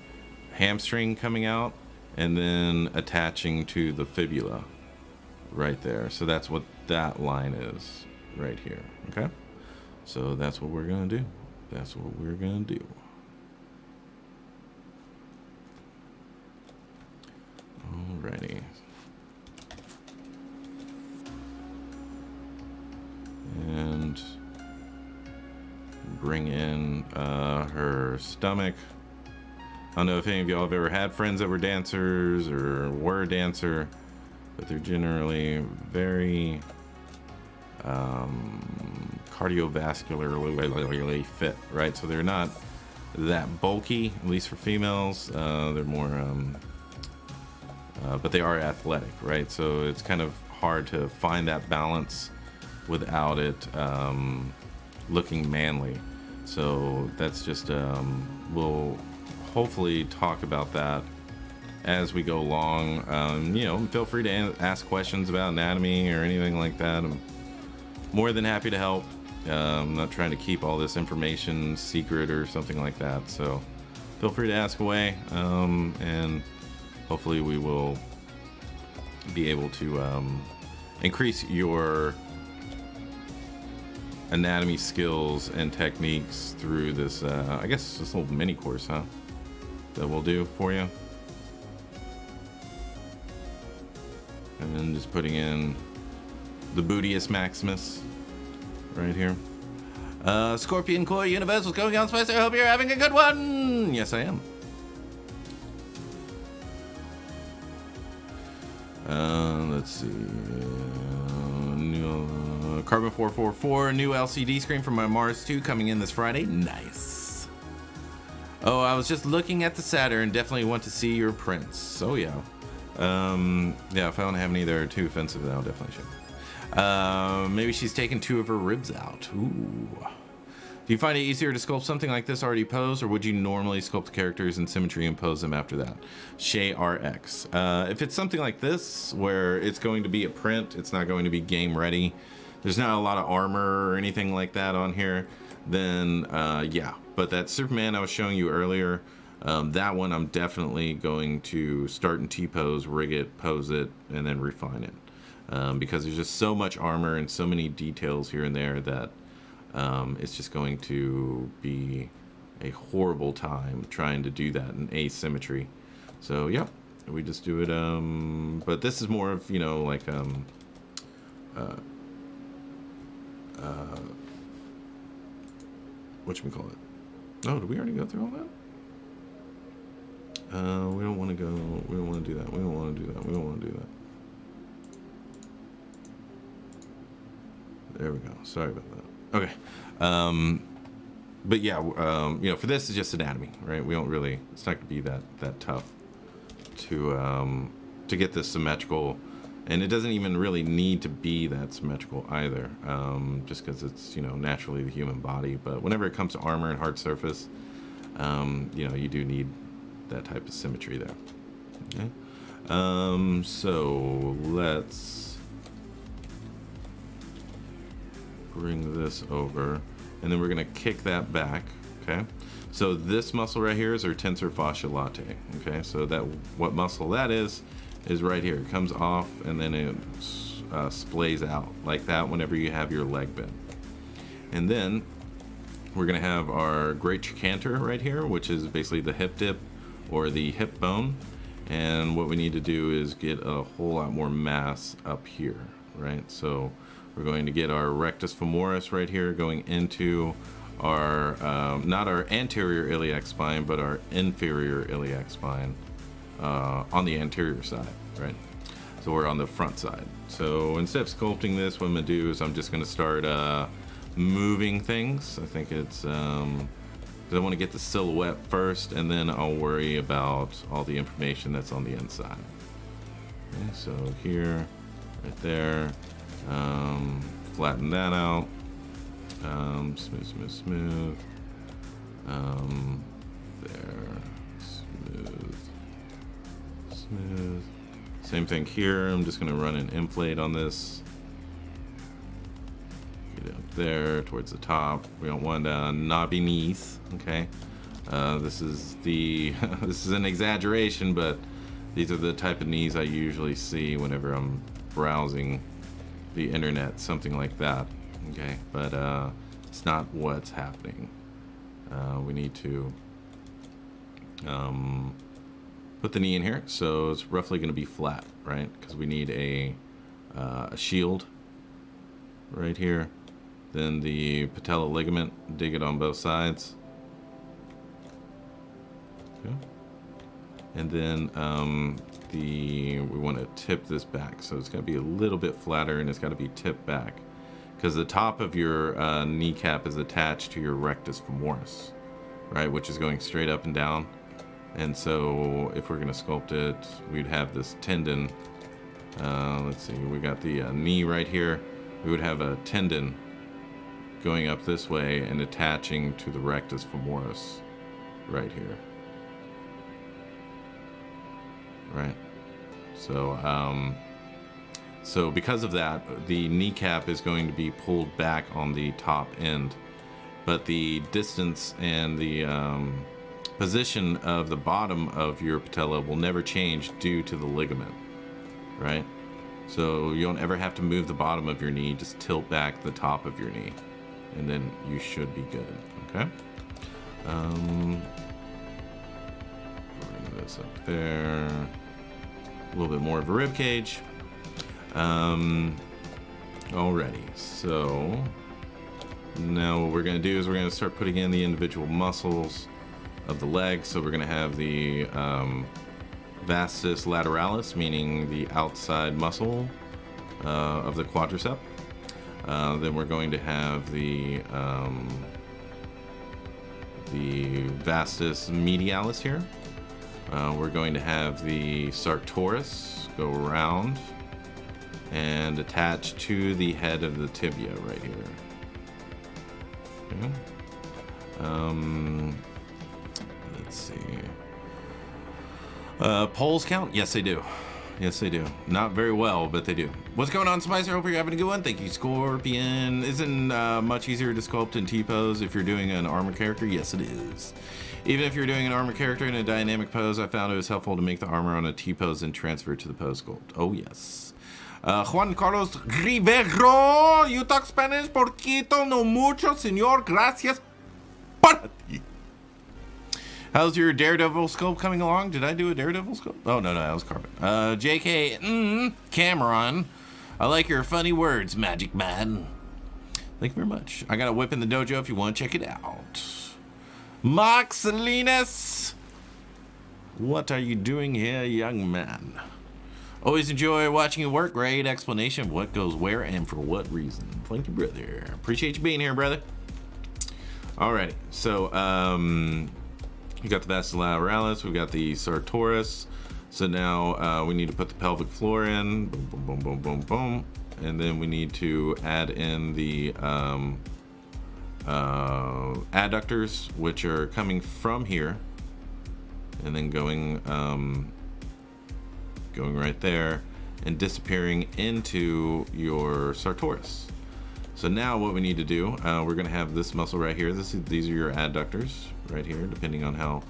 hamstring coming out and then attaching to the fibula right there. So that's what that line is right here. Okay, so that's what we're gonna do. That's what we're gonna do. Alrighty. And bring in her stomach. I don't know if any of y'all have ever had friends that were dancers or were a dancer, but they're generally very cardiovascularly fit, right? So they're not that bulky, at least for females. They're more, but they are athletic, right? So it's kind of hard to find that balance without it looking manly. So that's just we'll hopefully talk about that as we go along. You know, feel free to ask questions about anatomy or anything like that. I'm more than happy to help. I'm not trying to keep all this information secret or something like that, so feel free to ask away, and hopefully we will be able to increase your anatomy skills and techniques through this, I guess, this little mini course, huh? That we'll do for you. And then just putting in the Bootius Maximus right here. Scorpion Core Universe, what's going on, Spicer? I hope you're having a good one. Yes, I am. Let's see. Carbon 444, new LCD screen from my Mars 2 coming in this Friday. Nice. Oh, I was just looking at the Saturn. Definitely want to see your prints. Oh, yeah. Yeah, if I don't have any that are too offensive, then I'll definitely show. Maybe she's taken 2 of her ribs out. Ooh. Do you find it easier to sculpt something like this already posed, or would you normally sculpt the characters in symmetry and pose them after that? Shay RX. If it's something like this, where it's going to be a print, it's not going to be game ready, there's not a lot of armor or anything like that on here, then yeah. But that Superman I was showing you earlier, that one I'm definitely going to start in T-pose, rig it, pose it, and then refine it. Because there's just so much armor and so many details here and there that it's just going to be a horrible time trying to do that in asymmetry. So yeah, we just do it. But this is more of, you know, like whatchamacallit. Oh, did we already go through all that? We don't want to go. We don't want to do that. We don't want to do that. We don't want to do that. There we go. Sorry about that. Okay. But yeah, you know, for this it's just anatomy, right? We don't really. It's not going to be that tough to get this symmetrical, and it doesn't even really need to be that symmetrical either, just because it's, you know, naturally the human body. But whenever it comes to armor and hard surface, you know, you do need that type of symmetry there. Okay. So let's bring this over, and then we're gonna kick that back. Okay. So this muscle right here is our tensor fascia latae. Okay. So that, what muscle that is right here. It comes off and then it splays out like that whenever you have your leg bent. And then we're gonna have our great trochanter right here, which is basically the hip dip or the hip bone. And what we need to do is get a whole lot more mass up here, right? So we're going to get our rectus femoris right here going into our, not our anterior iliac spine, but our inferior iliac spine on the anterior side, right? So we're on the front side. So instead of sculpting this, what I'm gonna do is I'm just gonna start moving things. I think it's, I want to get the silhouette first, and then I'll worry about all the information that's on the inside. Okay, so here, right there, flatten that out, smooth, smooth, smooth, there, smooth, smooth. Same thing here. I'm just going to run an inflate on this. Get up there towards the top. We don't want knobby knees. Okay, this is the this is an exaggeration, but these are the type of knees I usually see whenever I'm browsing the internet, something like that. Okay, but it's not what's happening. We need to put the knee in here, so it's roughly going to be flat, right? Because we need a shield right here. Then the patella ligament, dig it on both sides. Okay. And then we want to tip this back, so it's got to be a little bit flatter, and it's got to be tipped back, because the top of your kneecap is attached to your rectus femoris, right, which is going straight up and down. And so if we're going to sculpt it, we'd have this tendon. Let's see, we got the knee right here. We would have a tendon going up this way and attaching to the rectus femoris right here. Right. So, so because of that, the kneecap is going to be pulled back on the top end, but the distance and the position of the bottom of your patella will never change due to the ligament, right? So you don't ever have to move the bottom of your knee, just tilt back the top of your knee, and then you should be good, okay? Bring this up there. A little bit more of a rib cage. Alrighty, so now what we're going to do is we're going to start putting in the individual muscles of the leg. So we're going to have the vastus lateralis, meaning the outside muscle of the quadricep. Then we're going to have the vastus medialis here. We're going to have the sartorius go around and attach to the head of the tibia right here. Okay. Let's see. Poles count? Yes, they do. Yes, they do. Not very well, but they do. What's going on, Spicer? Hope you're having a good one. Thank you, Scorpion. Isn't much easier to sculpt in T-pose if you're doing an armor character? Yes, it is. Even if you're doing an armor character in a dynamic pose, I found it was helpful to make the armor on a T-pose and transfer it to the pose sculpt. Oh, yes. Juan Carlos Rivero, you talk Spanish? Poquito, no mucho, señor. Gracias. Para ti. How's your Daredevil sculpt coming along? Did I do a Daredevil sculpt? Oh, no, that was Carbon. JK Cameron. I like your funny words, Magic Man. Thank you very much. I got a whip in the dojo if you want to check it out. Moxlinus, what are you doing here, young man? Always enjoy watching you work. Great explanation of what goes where and for what reason. Thank you, brother. Appreciate you being here, brother. Alrighty, so we got the vasa lateralis, we got the sartorius. So now we need to put the pelvic floor in. Boom, boom, boom, boom, boom, boom. And then we need to add in the adductors, which are coming from here and then going right there and disappearing into your sartorius. So now what we need to do, we're going to have this muscle right here. These are your adductors right here, depending on how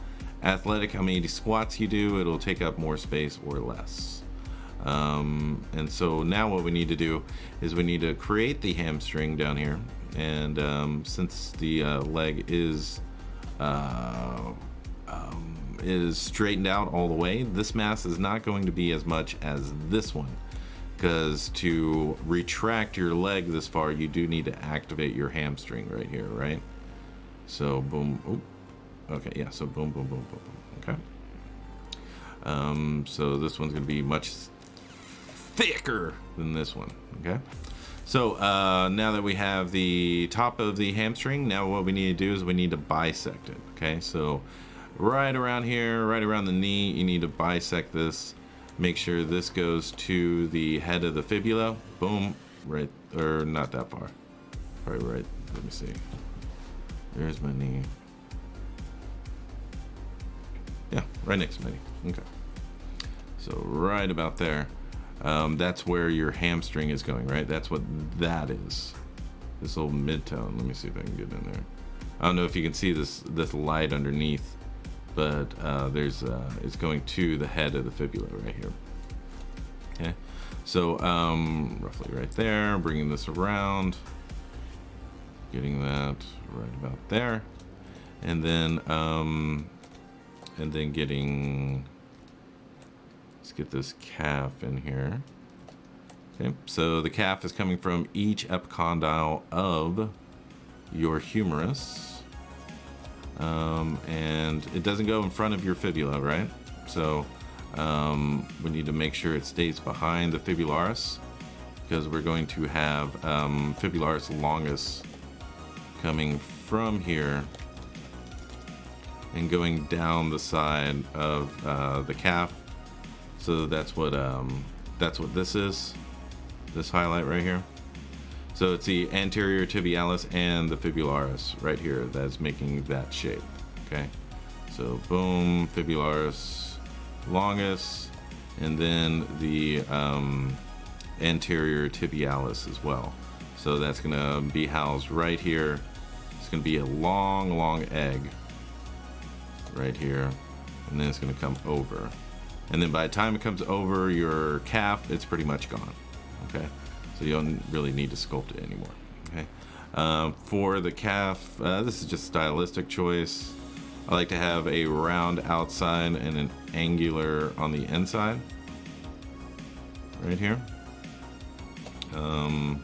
athletic, how many squats you do, it'll take up more space or less. And so now what we need to do is we need to create the hamstring down here. And since the leg is straightened out all the way, this mass is not going to be as much as this one, because to retract your leg this far, you do need to activate your hamstring right here, right? So boom. Oop. Okay, yeah, so boom, boom, boom, boom, boom. Okay. So this one's going to be much thicker than this one. Okay. So now that we have the top of the hamstring, now what we need to do is we need to bisect it. Okay, so right around here, right around the knee, you need to bisect this. Make sure this goes to the head of the fibula. Boom, right, or not that far. Probably right. Let me see. There's my knee. Yeah, right next to my knee. Okay. So right about there. That's where your hamstring is going, right? That's what that is. This little mid-tone. Let me see if I can get in there. I don't know if you can see this light underneath, but it's going to the head of the fibula right here. Okay, so roughly right there, bringing this around, getting that right about there, and then getting, let's get this calf in here. Okay, so the calf is coming from each epicondyle of your humerus, and it doesn't go in front of your fibula, right? So we need to make sure it stays behind the fibularis, because we're going to have fibularis longus coming from here and going down the side of the calf. So that's what this is, this highlight right here. So it's the anterior tibialis and the fibularis right here that's making that shape. Okay, so boom, fibularis longus, and then the anterior tibialis as well. So that's gonna be housed right here. It's gonna be a long egg right here, and then it's gonna come over. And then by the time it comes over your calf, it's pretty much gone. Okay, so you don't really need to sculpt it anymore. Okay, for the calf, this is just a stylistic choice. I like to have a round outside and an angular on the inside, right here. And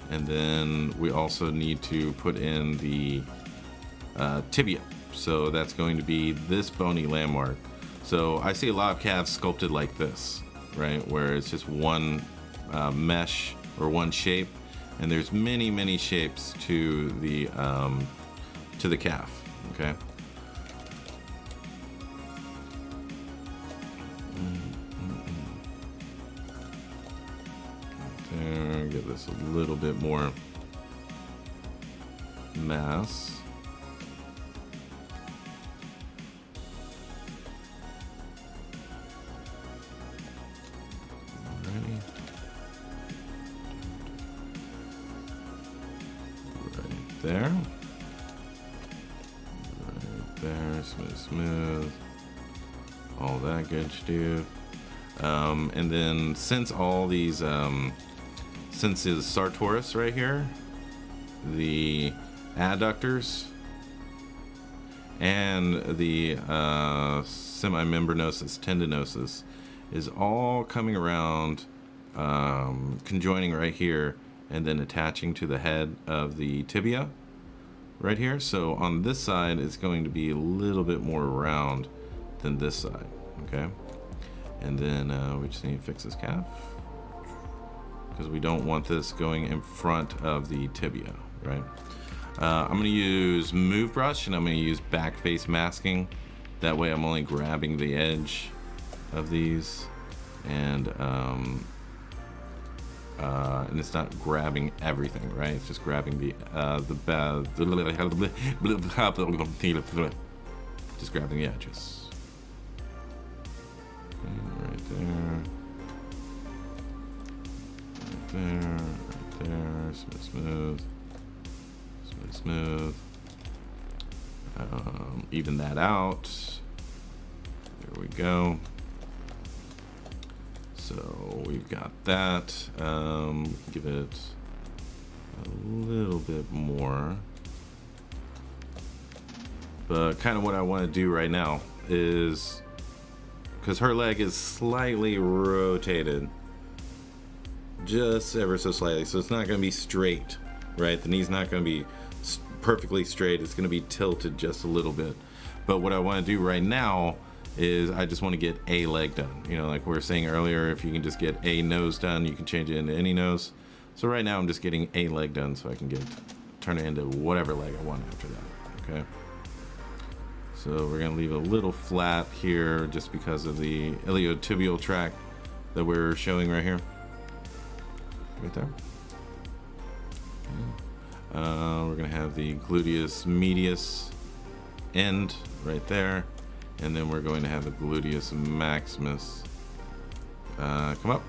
then we also need to put in the tibia. So that's going to be this bony landmark. So I see a lot of calves sculpted like this, right, where it's just one mesh or one shape, and there's many shapes to the calf. Okay. There, give this a little bit more mass. There, right there, smooth, all that good stuff. And then since all these, since his sartorius right here, the adductors and the semimembranosus tendinosus is all coming around, conjoining right here and then attaching to the head of the tibia right here. So on this side, it's going to be a little bit more round than this side, okay? And then we just need to fix this calf because we don't want this going in front of the tibia, right? I'm going to use Move Brush, and I'm going to use back face masking. That way I'm only grabbing the edge of these, and it's not grabbing everything, right? It's just grabbing just grabbing the edges. And right there. Right there. Smooth. Smooth. Even that out. There we go. So we've got that. Give it a little bit more. But kind of what I want to do right now is, because her leg is slightly rotated, just ever so slightly, so it's not going to be straight, right? The knee's not going to be perfectly straight. It's going to be tilted just a little bit. But what I want to do right now is I just want to get a leg done. You know, like we were saying earlier, if you can just get a nose done, you can change it into any nose. So right now I'm just getting a leg done so I can turn it into whatever leg I want after that, okay? So we're going to leave a little flat here just because of the iliotibial tract that we're showing right here. Right there. We're going to have the gluteus medius end right there. And then we're going to have the gluteus maximus come up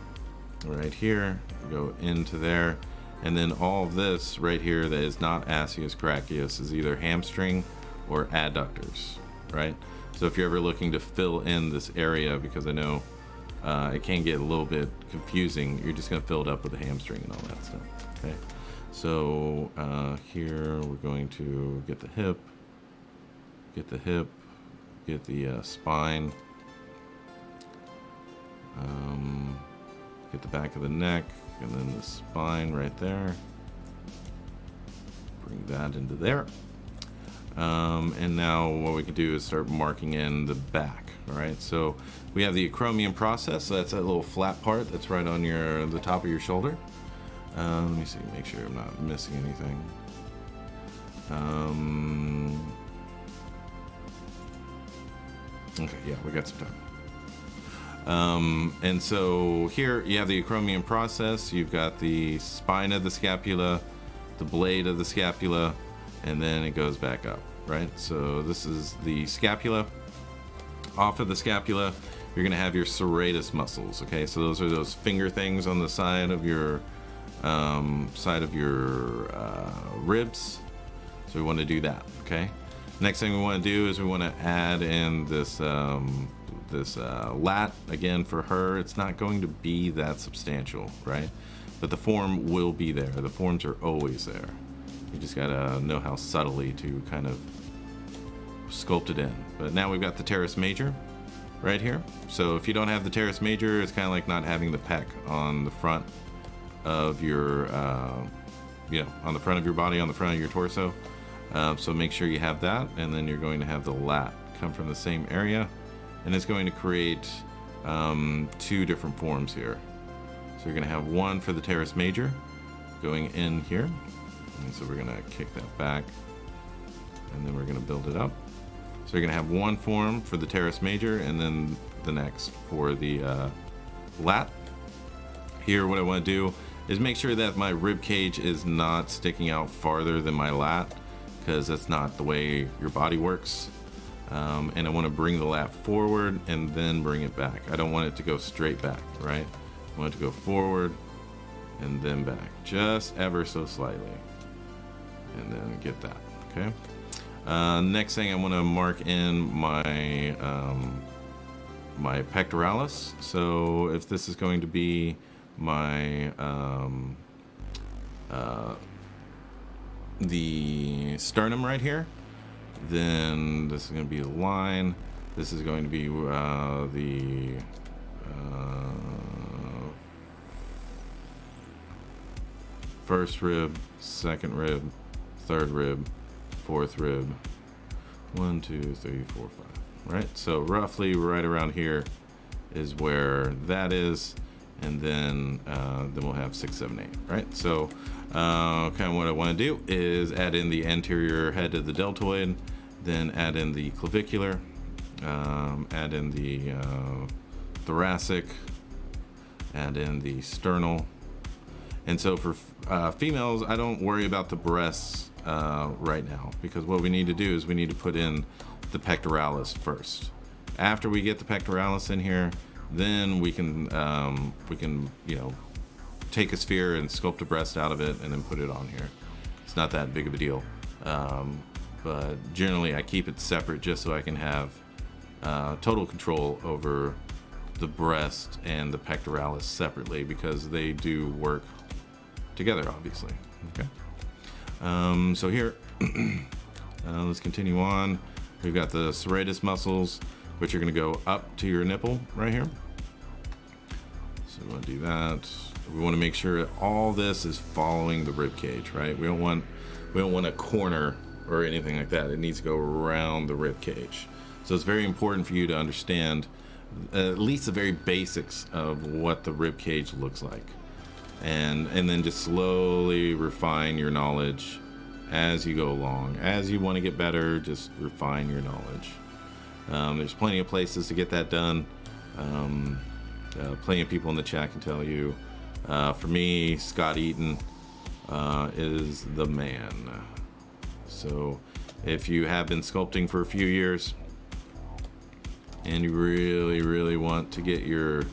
right here, go into there. And then all of this right here that is not ascius brachius is either hamstring or adductors, right? So if you're ever looking to fill in this area, because I know it can get a little bit confusing, you're just going to fill it up with the hamstring and all that stuff, okay? So here we're going to get the hip, get the spine, get the back of the neck, and then the spine right there. Bring that into there. And now what we can do is start marking in the back. All right, so we have the acromion process. So that's that little flat part that's right on the top of your shoulder. Let me see, make sure I'm not missing anything. Okay, yeah, we got some time. And so here you have the acromion process. You've got the spine of the scapula, the blade of the scapula, and then it goes back up, right? So this is the scapula. Off of the scapula, you're gonna have your serratus muscles, okay? So those are those finger things on the side of your ribs. So we want to do that, okay? Next thing we want to do is we want to add in this lat. Again, for her, it's not going to be that substantial, right? But the form will be there. The forms are always there. You just gotta know how subtly to kind of sculpt it in. But now we've got the teres major right here. So if you don't have the teres major, it's kind of like not having the pec on the front of your, on the front of your body, on the front of your torso. So make sure you have that, and then you're going to have the lat come from the same area, and it's going to create two different forms here. So you're going to have one for the teres major going in here, and so we're going to kick that back, and then we're going to build it up. So you're going to have one form for the teres major, and then the next for the lat. Here, what I want to do is make sure that my rib cage is not sticking out farther than my lat, because that's not the way your body works. And I want to bring the lat forward and then bring it back. I don't want it to go straight back, right? I want it to go forward and then back, just ever so slightly, and then get that, okay? Next thing, I want to mark in my my pectoralis. So if this is going to be my the sternum right here, then this is going to be the line. This is going to be first rib, second rib, third rib, fourth rib. 1, 2, 3, 4, 5. Right? So roughly right around here is where that is. And then we'll have 6, 7, 8, right? So kind of what I want to do is add in the anterior head of the deltoid, then add in the clavicular, add in the thoracic, add in the sternal. And so for females, I don't worry about the breasts right now, because what we need to do is we need to put in the pectoralis first. After we get the pectoralis in here, then we can you know, take a sphere and sculpt a breast out of it and then put it on here. It's not that big of a deal, but generally I keep it separate just so I can have total control over the breast and the pectoralis separately, because they do work together, obviously. Okay. So here, let's continue on. We've got the serratus muscles, which are going to go up to your nipple right here. So we want to do that. We want to make sure all this is following the rib cage, right? We don't want a corner or anything like that. It needs to go around the rib cage. So it's very important for you to understand at least the very basics of what the rib cage looks like, and then just slowly refine your knowledge as you go along. As you want to get better, just refine your knowledge. There's plenty of places to get that done. Plenty of people in the chat can tell you. For me, Scott Eaton is the man. So if you have been sculpting for a few years and you really want to get your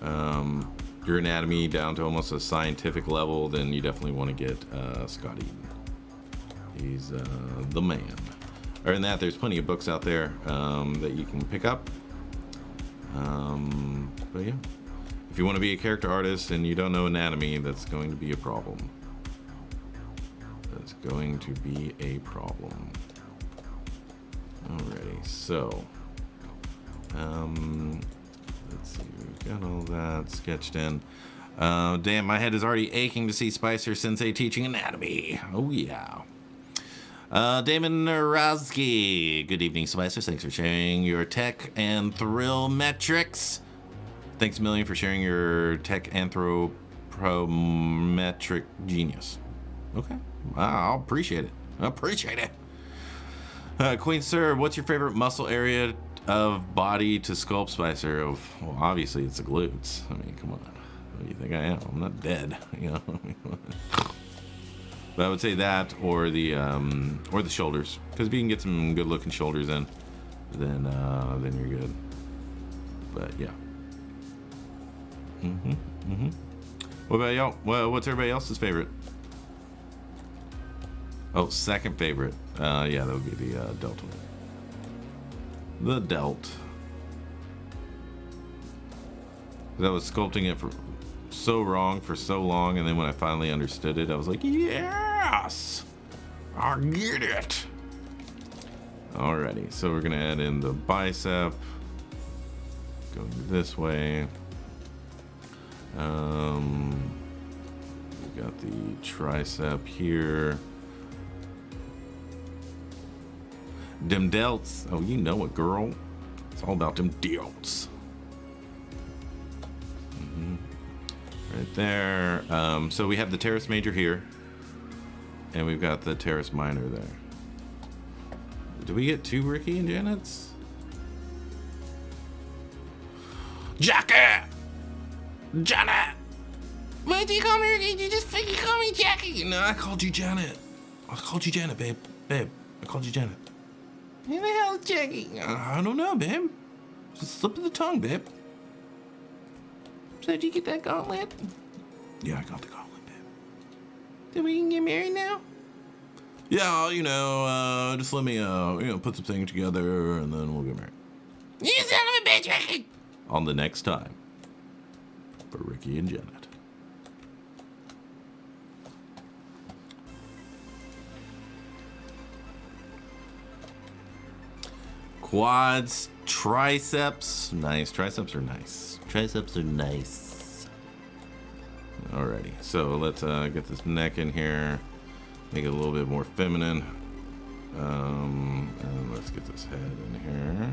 anatomy down to almost a scientific level, then you definitely want to get Scott Eaton. He's the man. Other than that, there's plenty of books out there that you can pick up. But yeah, if you want to be a character artist and you don't know anatomy, that's going to be a problem. That's going to be a problem. Alrighty, so let's see, we've got all that sketched in. Damn, my head is already aching to see Spicer Sensei teaching anatomy. Oh yeah. Damon Narowski. Good evening, Spicer. Thanks for sharing your tech and thrill metrics. Thanks a million for sharing your tech anthropometric genius. Okay, I'll appreciate it. I appreciate it. Queen Sir, what's your favorite muscle area of body to sculpt, Spicer? Well, obviously it's the glutes. I mean, come on. What do you think I am? I'm not dead, you know. But I would say that, or the shoulders, because if you can get some good-looking shoulders in, then you're good. But yeah. What about y'all? What's everybody else's favorite? Oh, second favorite. Yeah, that would be the deltoid. The delt. I was sculpting it for so wrong for so long, and then when I finally understood it, I was like, yes, I get it. Alrighty, so we're gonna add in the bicep, going this way. We got the tricep here. Them delts. Oh, you know it, girl. It's all about them delts. Right there. So we have the teres major here, and we've got the teres minor there. Do we get 2 Ricky and Janets? Jackie! Janet! Why do you call me Ricky? You just freaking call me Jackie. No, I called you Janet. I called you Janet, babe. Babe, I called you Janet. Who the hell is Jackie? I don't know, babe. Just slip of the tongue, babe. So did you get that gauntlet? Yeah, I got the gauntlet, babe. So we can get married now? Yeah, you know, just let me, put some things together, and then we'll get married. You son of a bitch, Ricky! On the next time for Ricky and Janet. Quads, triceps. Nice. Triceps are nice. Triceps are nice. Alrighty, so let's get this neck in here, make it a little bit more feminine. And let's get this head in here.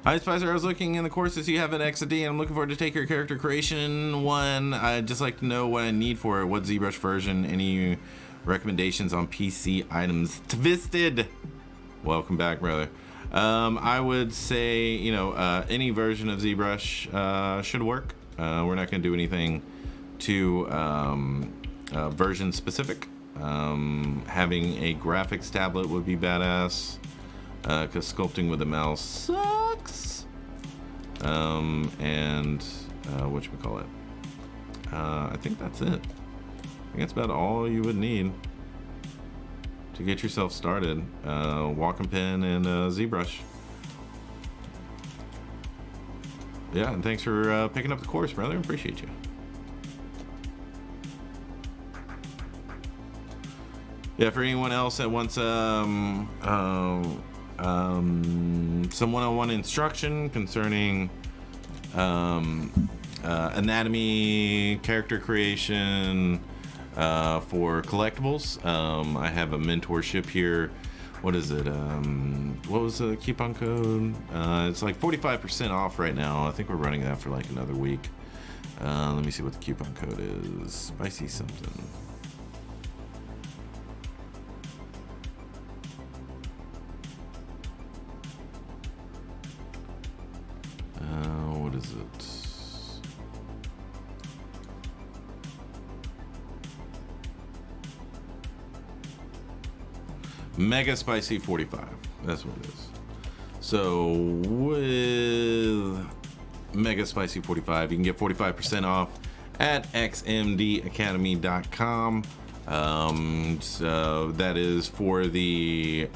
Hi Spicer, I was looking in the courses you have at XD and I'm looking forward to take your character creation one. I'd just like to know what I need for it. What ZBrush version? Any recommendations on PC items? Twisted! Welcome back, brother. I would say, you know, any version of ZBrush should work. We're not going to do anything too version specific. Having a graphics tablet would be badass, because sculpting with a mouse sucks. And whatchamacallit, I think that's it. I think that's about all you would need to get yourself started. Walking pen and ZBrush. Yeah, and thanks for picking up the course, brother. Appreciate you. Yeah, for anyone else that wants some one-on-one instruction concerning anatomy, character creation, for collectibles, I have a mentorship here. What is it? What was the coupon code? It's like 45% off right now. I think we're running that for like another week. Let me see what the coupon code is. Spicy something. What is it? Mega Spicy 45. That's what it is. So with Mega Spicy 45, you can get 45% off at xmdacademy.com. So that is for the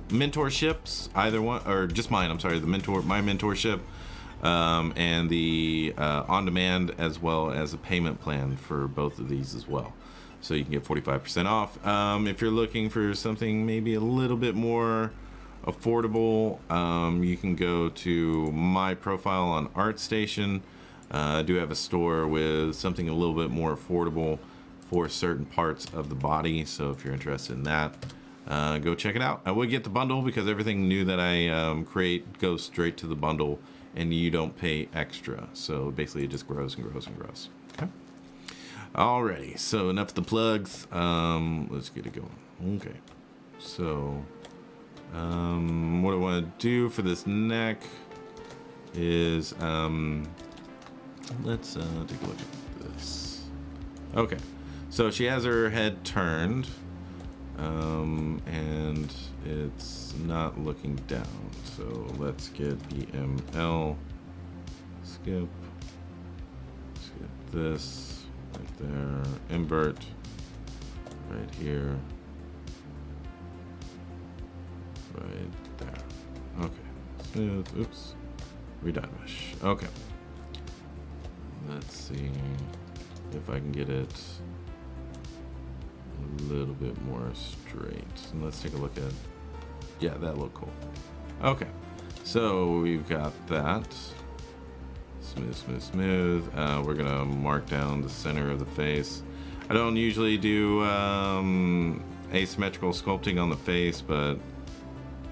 mentorships, either one, or just mine. I'm sorry, my mentorship, and the on-demand, as well as a payment plan for both of these as well. So you can get 45% off. If you're looking for something maybe a little bit more affordable, you can go to my profile on ArtStation. I do have a store with something a little bit more affordable for certain parts of the body. So if you're interested in that, go check it out. I would get the bundle because everything new that I create goes straight to the bundle and you don't pay extra. So basically it just grows and grows and grows. Okay. Alrighty, so enough of the plugs. Let's get it going. Okay, so what I want to do for this neck is let's take a look at this. Okay, so she has her head turned, and it's not looking down. So let's get EML. Skip this. Right there, invert, right here, right there. Okay, smooth, oops, redone mesh. Okay, let's see if I can get it a little bit more straight. And let's take a look at, yeah, that looked cool. Okay, so we've got that. Smooth, smooth, smooth. We're gonna mark down the center of the face. I don't usually do asymmetrical sculpting on the face, but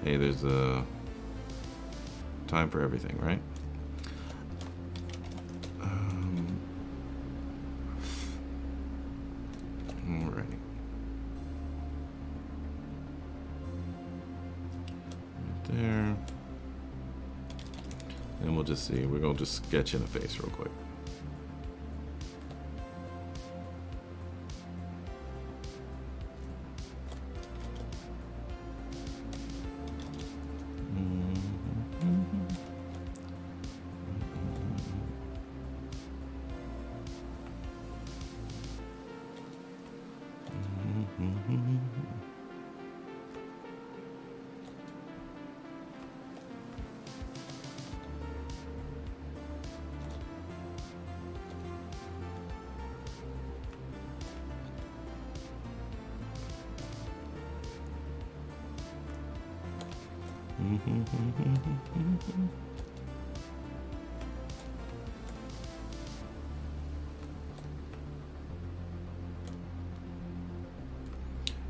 hey, there's a time for everything, right? Alrighty. Right there. And we'll just see. We're going to just sketch in the face real quick.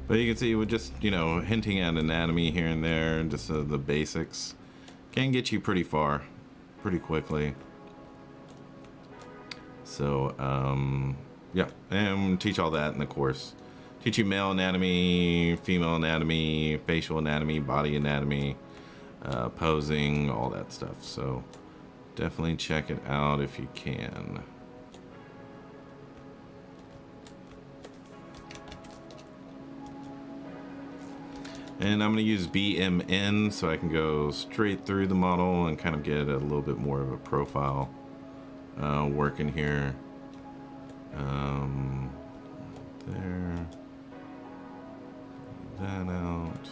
But you can see we're just, you know, hinting at anatomy here and there, and just the basics can get you pretty far, pretty quickly. So, yeah, and teach all that in the course. Teach you male anatomy, female anatomy, facial anatomy, body anatomy, posing, all that stuff. So definitely check it out if you can. And I'm going to use BMN so I can go straight through the model and kind of get a little bit more of a profile working here. There. That out.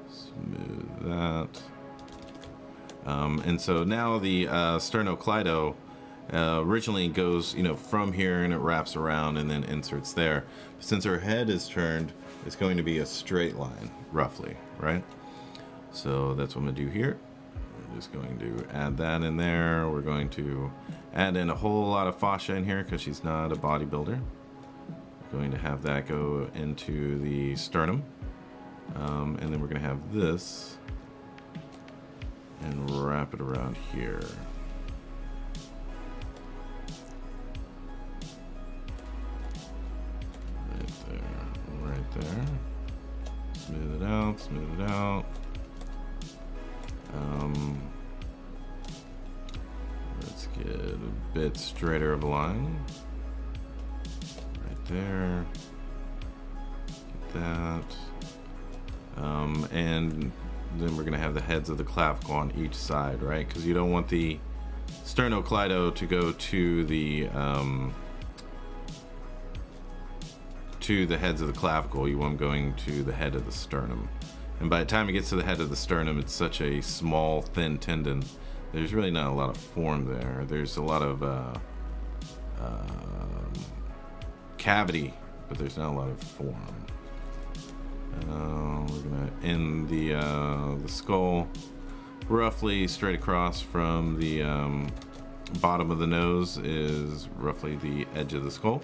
Smooth that. And so now the sternocleido originally goes, you know, from here and it wraps around and then inserts there. Since our head is turned, it's going to be a straight line, roughly, right? So that's what I'm going to do here. We're just going to add that in there. We're going to add in a whole lot of fascia in here because she's not a bodybuilder. We're going to have that go into the sternum. And then we're going to have this and wrap it around here. Right there. Smooth it out, smooth it out. Let's get a bit straighter of a line. Right there. Get that. And then we're going to have the heads of the clavicle on each side, right? Because you don't want the sternocleido to go to the heads of the clavicle. You want them going to the head of the sternum. And by the time it gets to the head of the sternum, it's such a small, thin tendon. There's really not a lot of form there. There's a lot of cavity, but there's not a lot of form. We're gonna end the skull roughly straight across from the bottom of the nose is roughly the edge of the skull.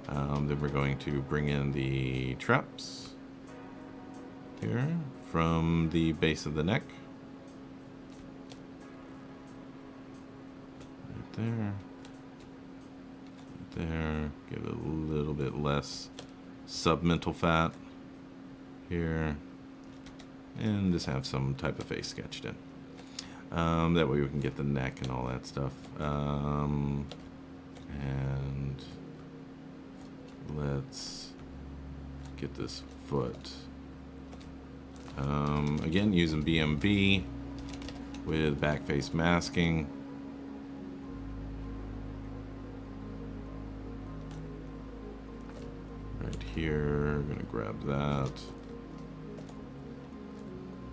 Then we're going to bring in the traps here from the base of the neck. Right there. Right there. Give it a little bit less submental fat here. And just have some type of face sketched in. That way we can get the neck and all that stuff. And let's get this foot. Again, using BMV with back face masking. Right here, gonna grab that.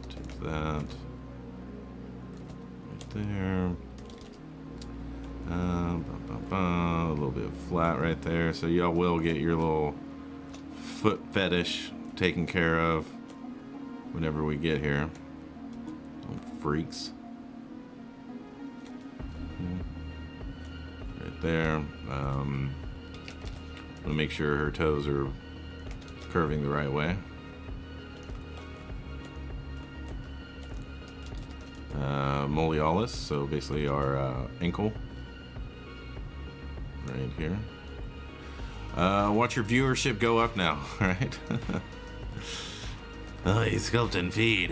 Take that. Right there. A little bit flat right there, so y'all will get your little foot fetish taken care of whenever we get here. Little freaks. Right there. Want to make sure her toes are curving the right way. Malleolus, so basically our ankle. Right here. Watch your viewership go up now, right? Oh, he's sculpting feet.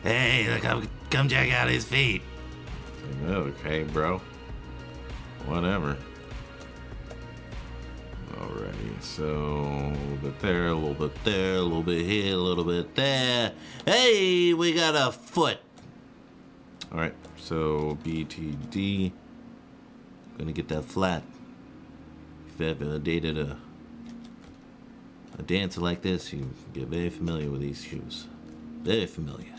Hey, look, come check out his feet. Okay, bro. Whatever. Alrighty, so a little bit there, a little bit there, a little bit here, a little bit there. Hey, we got a foot. Alright, so BTD. Gonna get that flat. If you've ever dated a dancer like this, you get very familiar with these shoes. Very familiar.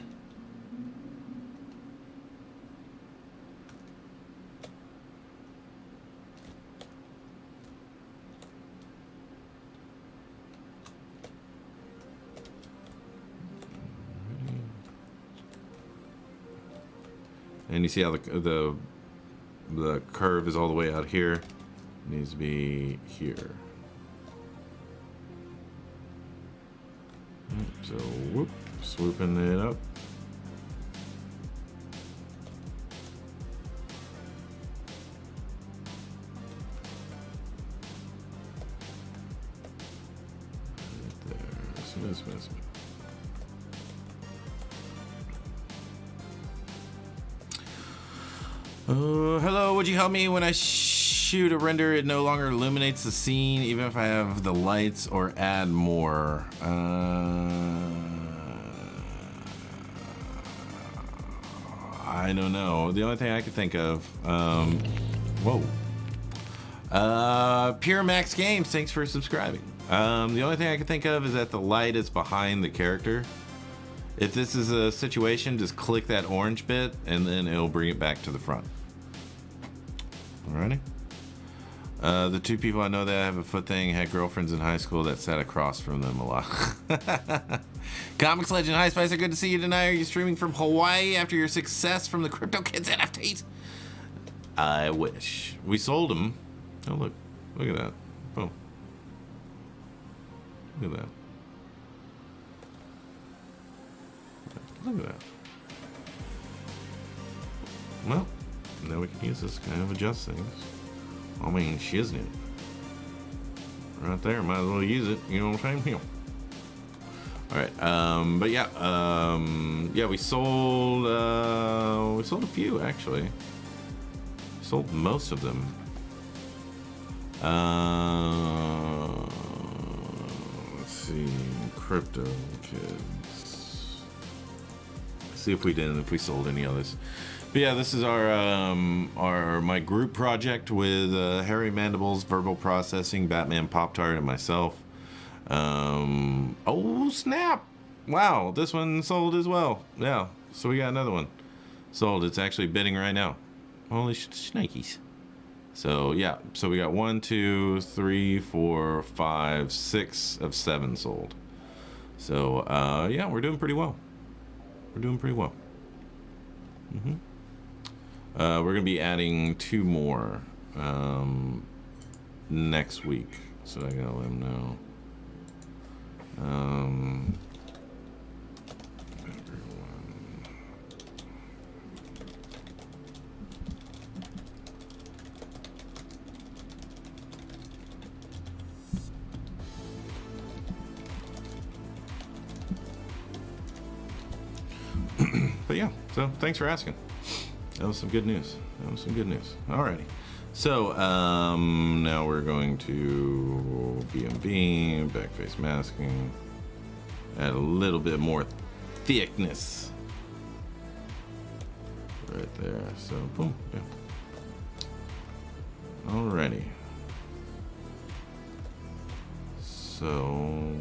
And you see how the curve is all the way out here. It needs to be here. So, whoop, swooping it up. Right there. Smooth, smooth, smooth. Hello, would you help me when I shoot a render? It no longer illuminates the scene, even if I have the lights, or add more. I don't know. The only thing I could think of. Whoa. Pure Max Games, thanks for subscribing. The only thing I can think of is that the light is behind the character. If this is a situation, just click that orange bit and then it'll bring it back to the front. Alrighty. The two people I know that have a foot thing had girlfriends in high school that sat across from them a lot. Comics Legend, hi Spicer, good to see you tonight. Are you streaming from Hawaii after your success from the Crypto Kids NFTs? I wish. We sold them. Oh look, look at that. Boom. Look at that. Look at that. Well, now we can use this to kind of adjust things. I mean, shiznit. Right there, might as well use it. You know what I'm saying? All right, but yeah, yeah, we sold a few actually. Sold most of them. Let's see, Crypto Kids. See if we sold any others. But yeah, this is my group project with Hairy Mandibles, Verbal Processing, Batman Pop-Tart, and myself. Oh snap! Wow, this one sold as well. Yeah, so we got another one sold. It's actually bidding right now. Holy shnikes! So yeah, so we got 1, 2, 3, 4, 5, 6 of 7 sold. So yeah, we're doing pretty well. We're doing pretty well. We're gonna be adding 2 more next week, so I gotta let them know. Everyone. But yeah, so thanks for asking. That was some good news. Alrighty. So, now we're going to BMB, back face masking, add a little bit more thickness. Right there. So, boom. Yeah. Alrighty. So,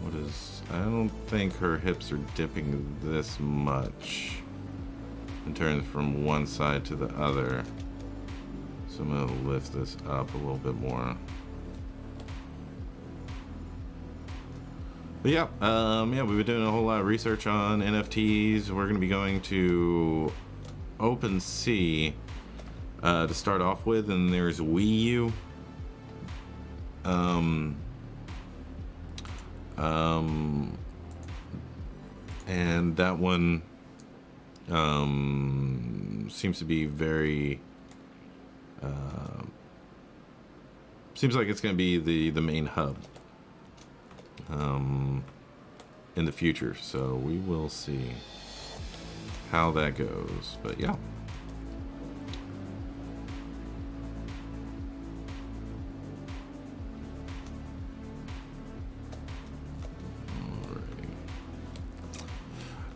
what is... I don't think her hips are dipping this much. And turns from one side to the other. So I'm gonna lift this up a little bit more. But yeah, yeah, we've been doing a whole lot of research on NFTs. We're gonna be going to OpenSea to start off with, and there's Wii U. And that one seems to be very seems like it's going to be the main hub in the future, so we will see how that goes. But yeah,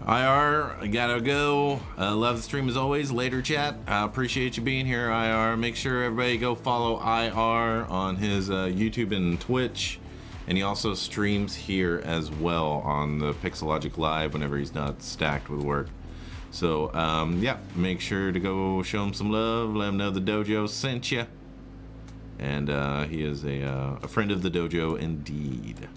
IR, I gotta go. Love the stream as always. Later, chat. I appreciate you being here, IR. Make sure everybody go follow IR on his YouTube and Twitch. And he also streams here as well on the Pixologic Live whenever he's not stacked with work. So, yeah, make sure to go show him some love. Let him know the dojo sent you. And he is a friend of the dojo indeed.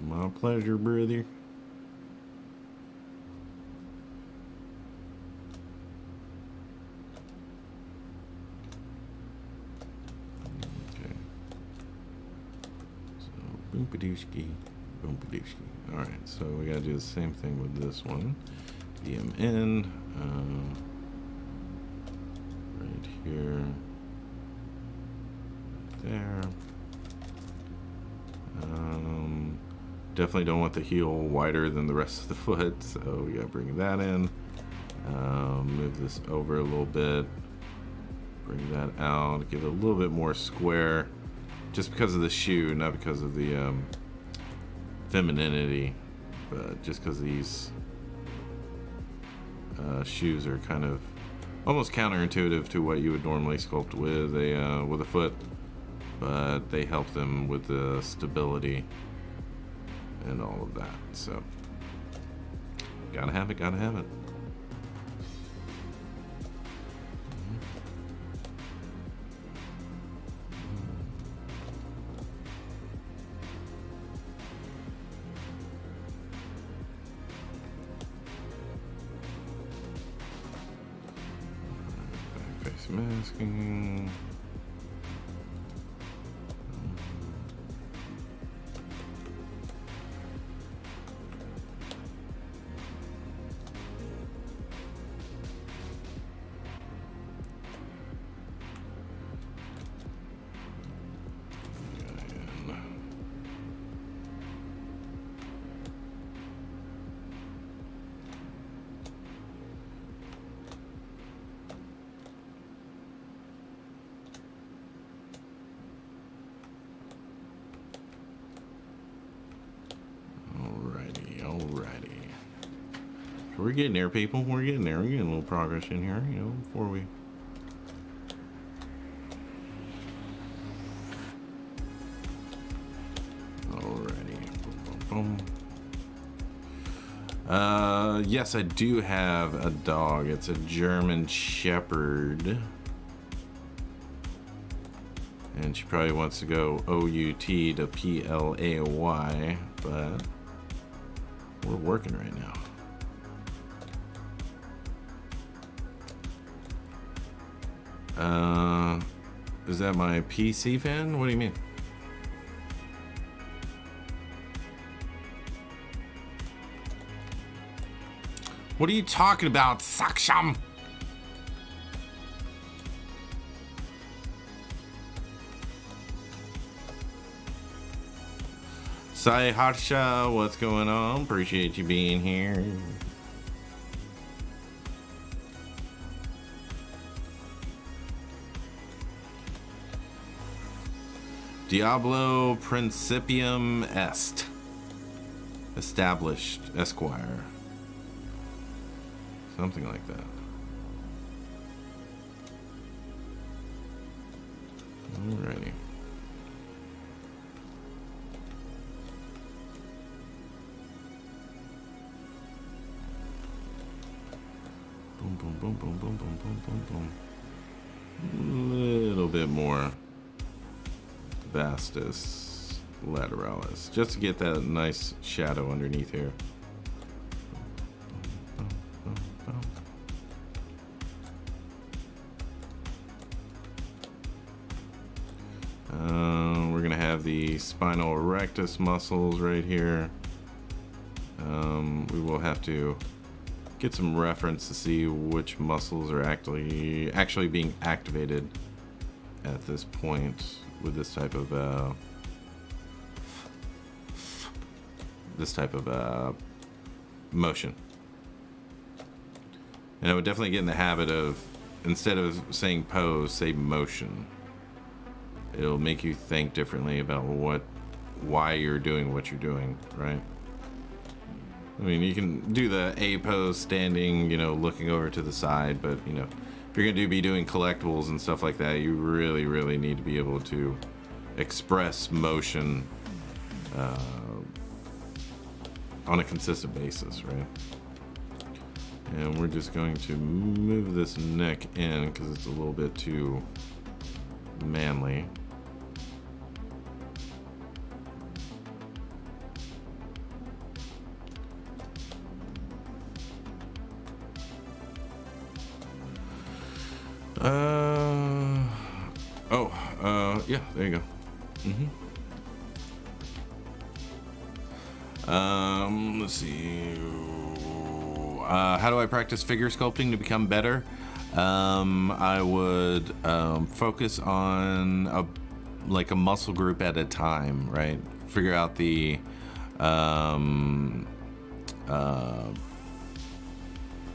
My pleasure, brother. Boom padooski. Boom padooski. Alright, so we gotta do the same thing with this one. DM in. Right here. Right there. Definitely don't want the heel wider than the rest of the foot, so we gotta bring that in. Move this over a little bit. Bring that out. Give it a little bit more square. Just because of the shoe, not because of the femininity, but just because these shoes are kind of almost counterintuitive to what you would normally sculpt with a foot, but they help them with the stability and all of that. So gotta have it, gotta have it. Back face masking. We're getting there, people. We're getting there. We're getting a little progress in here, you know, before we... Alrighty. Boom, boom, boom. Yes, I do have a dog. It's a German Shepherd. And she probably wants to go O-U-T to P-L-A-Y, but we're working right now. Is that my PC fan? What do you mean? What are you talking about, Saksham? Sai Harsha, what's going on? Appreciate you being here. Diablo Principium Est. Established Esquire. Something like that. Alrighty. Boom, boom, boom, boom, boom, boom, boom, boom, boom. A little bit more vastus lateralis, just to get that nice shadow underneath here. We're gonna have the spinal erectus muscles right here. We will have to get some reference to see which muscles are actually being activated at this point with this type of motion. And I would definitely get in the habit of, instead of saying pose, say motion. It'll make you think differently about why you're doing what you're doing, right? I mean, you can do the A pose standing, you know, looking over to the side, but, you know, if you're going to be doing collectibles and stuff like that, you really, really need to be able to express motion on a consistent basis, right? And we're just going to move this neck in because it's a little bit too manly. Yeah, there you go. Let's see. How do I practice figure sculpting to become better? I would focus on a muscle group at a time, right? Figure out the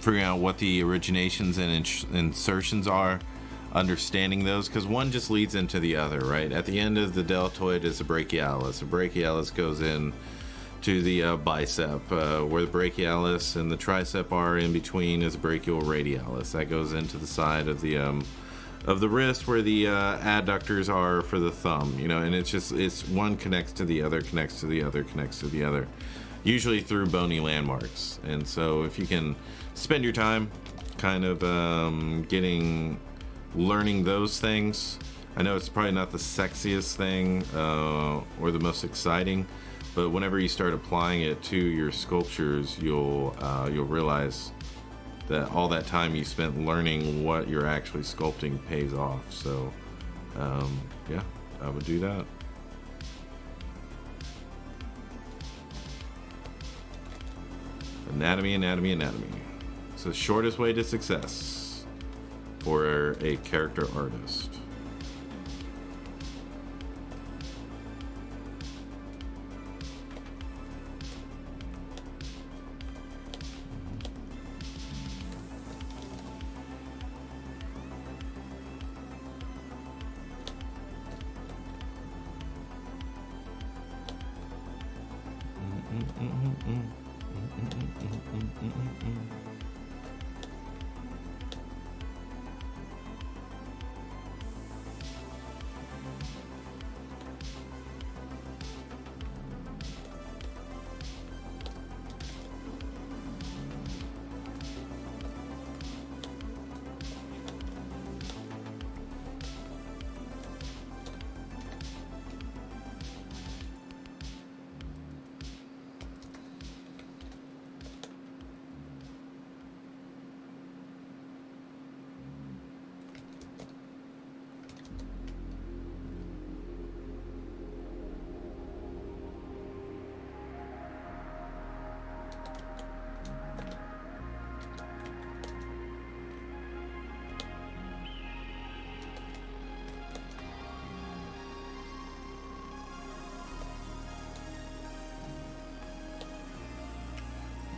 figuring out what the originations and insertions are, understanding those, because one just leads into the other, right? At the end of the deltoid is the brachialis. The brachialis goes in to the bicep, where the brachialis and the tricep are. In between is the brachial radialis. That goes into the side of the wrist, where the adductors are for the thumb, you know. And it's one connects to the other, connects to the other, connects to the other, usually through bony landmarks. And so if you can spend your time kind of learning those things, I know it's probably not the sexiest thing or the most exciting, but whenever you start applying it to your sculptures, you'll realize that all that time you spent learning what you're actually sculpting pays off. So yeah, I would do that. Anatomy, anatomy, anatomy. It's the shortest way to success for a character artist.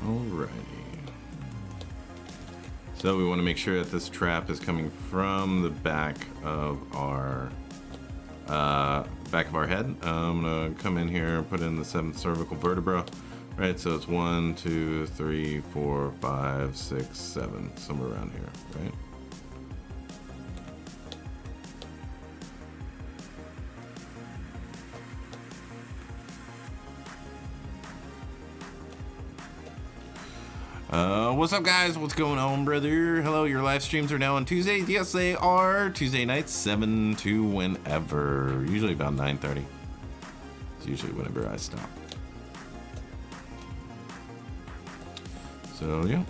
Alrighty. So we want to make sure that this trap is coming from the back of our head. I'm gonna come in here and put in the 7th cervical vertebra. Right, so it's 1, 2, 3, 4, 5, 6, 7, somewhere around here, right? What's up, guys? What's going on, brother? Hello, your live streams are now on Tuesdays. Yes, they are. Tuesday nights, 7 to whenever. Usually about 9:30. It's usually whenever I stop. So, yeah.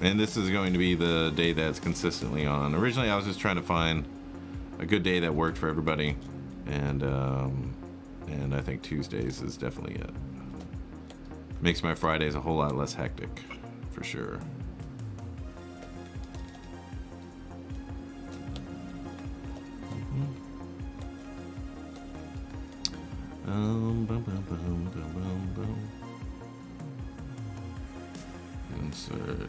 And this is going to be the day that's consistently on. Originally, I was just trying to find a good day that worked for everybody. And I think Tuesdays is definitely it. Makes my Fridays a whole lot less hectic, for sure. Insert.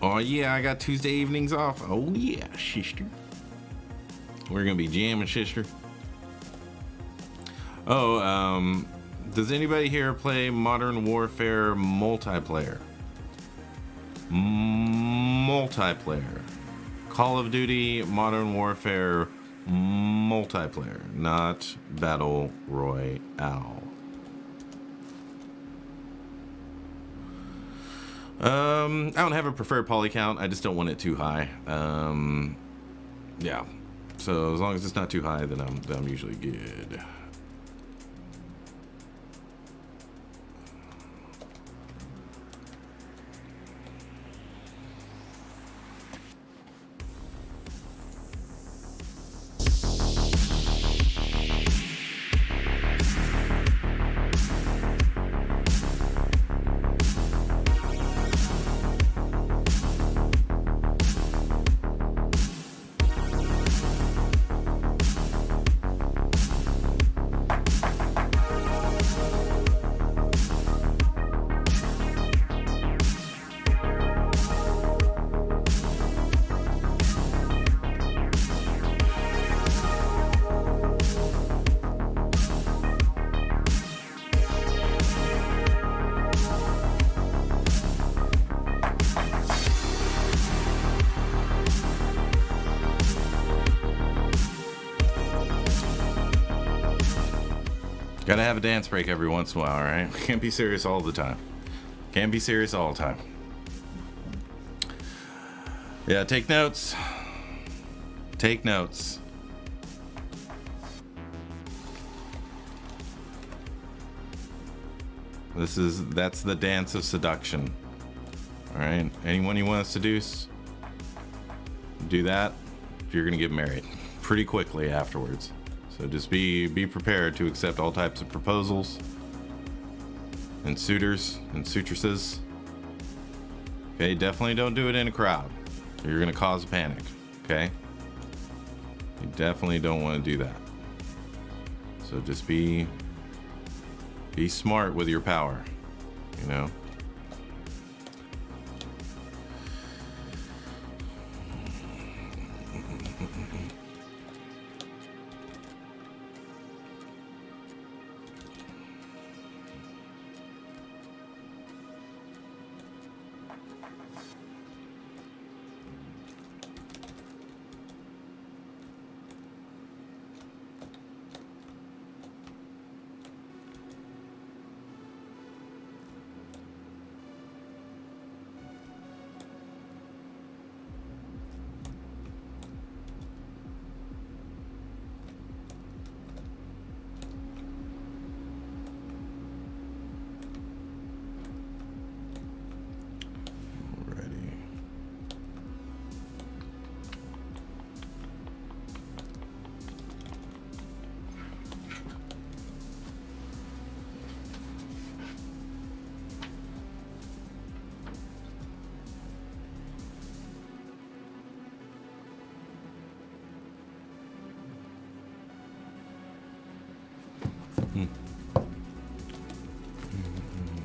Oh yeah, I got Tuesday evenings off. Oh yeah, sister. We're gonna be jamming, sister. Oh, does anybody here play Modern Warfare multiplayer? Multiplayer. Call of Duty Modern Warfare multiplayer, not Battle Royale. I don't have a preferred poly count. I just don't want it too high. Yeah. So as long as it's not too high, then I'm usually good. Gotta have a dance break every once in a while, all right? Can't be serious all the time. Can't be serious all the time. Yeah, take notes. Take notes. That's the dance of seduction. All right, anyone you want to seduce, do that. You're gonna get married pretty quickly afterwards. So just be prepared to accept all types of proposals and suitors and suitresses. Okay, definitely don't do it in a crowd. You're gonna cause a panic. Okay, you definitely don't want to do that. So just be smart with your power, you know.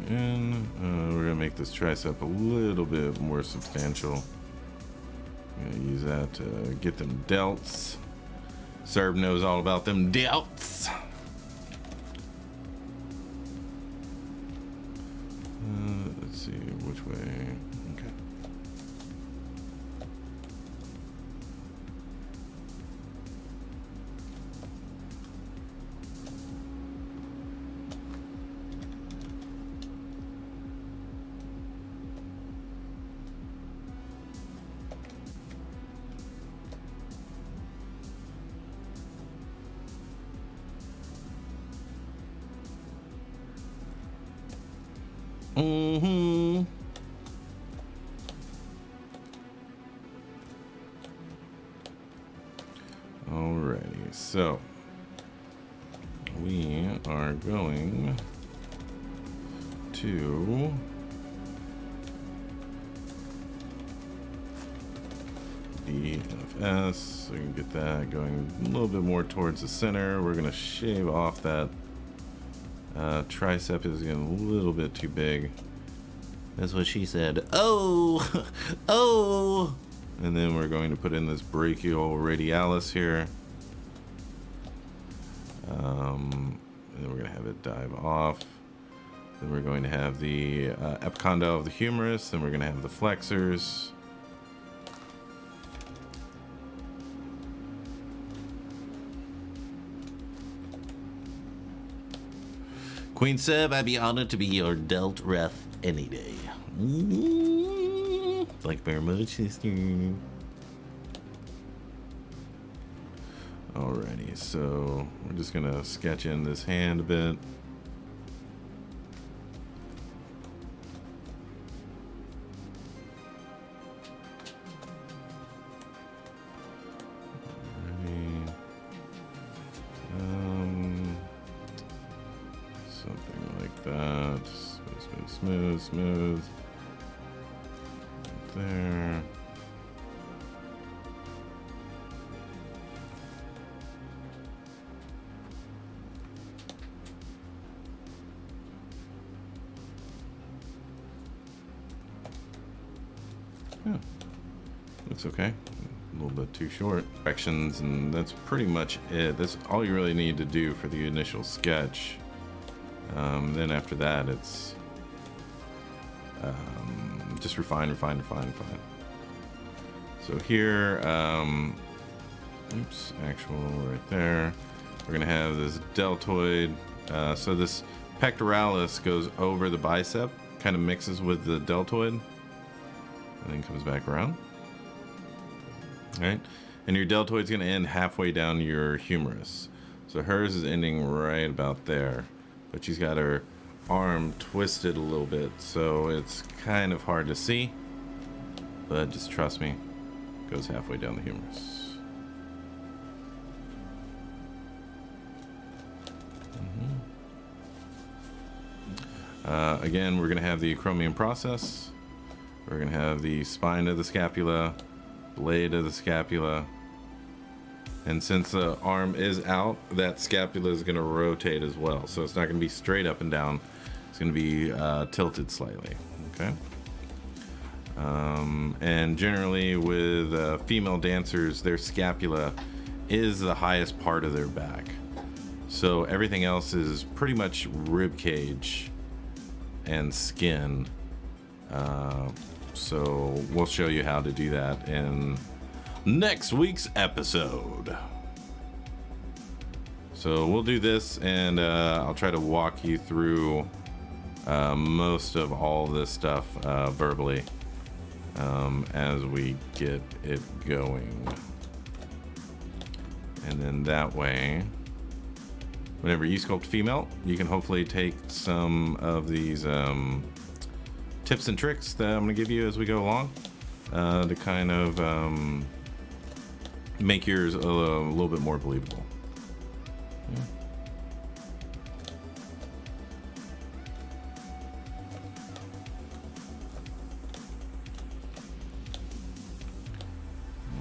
And we're gonna make this tricep a little bit more substantial. I'm gonna use that to get them delts. Serb knows all about them delts. Let's see which way. Okay. Alrighty, so we are going to DFS, so we can get that going a little bit more towards the center. We're gonna shave off that tricep is getting a little bit too big. That's what she said. Oh, oh. And then we're going to put in this brachial radialis here. And then we're going to have it dive off. Then we're going to have the epicondyle of the humerus. Then we're going to have the flexors. Queen Seb, I'd be honored to be your delt ref any day. Thank you very much, sister. Alrighty, so we're just gonna sketch in this hand a bit. Something like that. Smooth, smooth, smooth. Right there. Yeah, looks okay. A little bit too short. Directions, and that's pretty much it. That's all you really need to do for the initial sketch. Then after that, it's just refine. So here, oops, actual right there. We're gonna have this deltoid So this pectoralis goes over the bicep, kind of mixes with the deltoid, and then comes back around. All right, and your deltoid's going to end halfway down your humerus. So hers is ending right about there, but she's got her arm twisted a little bit, so it's kind of hard to see, but just trust me, it goes halfway down the humerus. Again, we're going to have the Acromion process. We're going to have the spine of the scapula, blade of the scapula, and since the arm is out, that scapula is going to rotate as well. So it's not going to be straight up and down. It's going to be tilted slightly. Okay. And generally with female dancers, their scapula is the highest part of their back. So everything else is pretty much rib cage and skin. So we'll show you how to do that in next week's episode. So we'll do this, and I'll try to walk you through most of all this stuff verbally as we get it going. And then that way, whenever you sculpt female, you can hopefully take some of these tips and tricks that I'm going to give you as we go along to kind of make yours a little bit more believable. Yeah.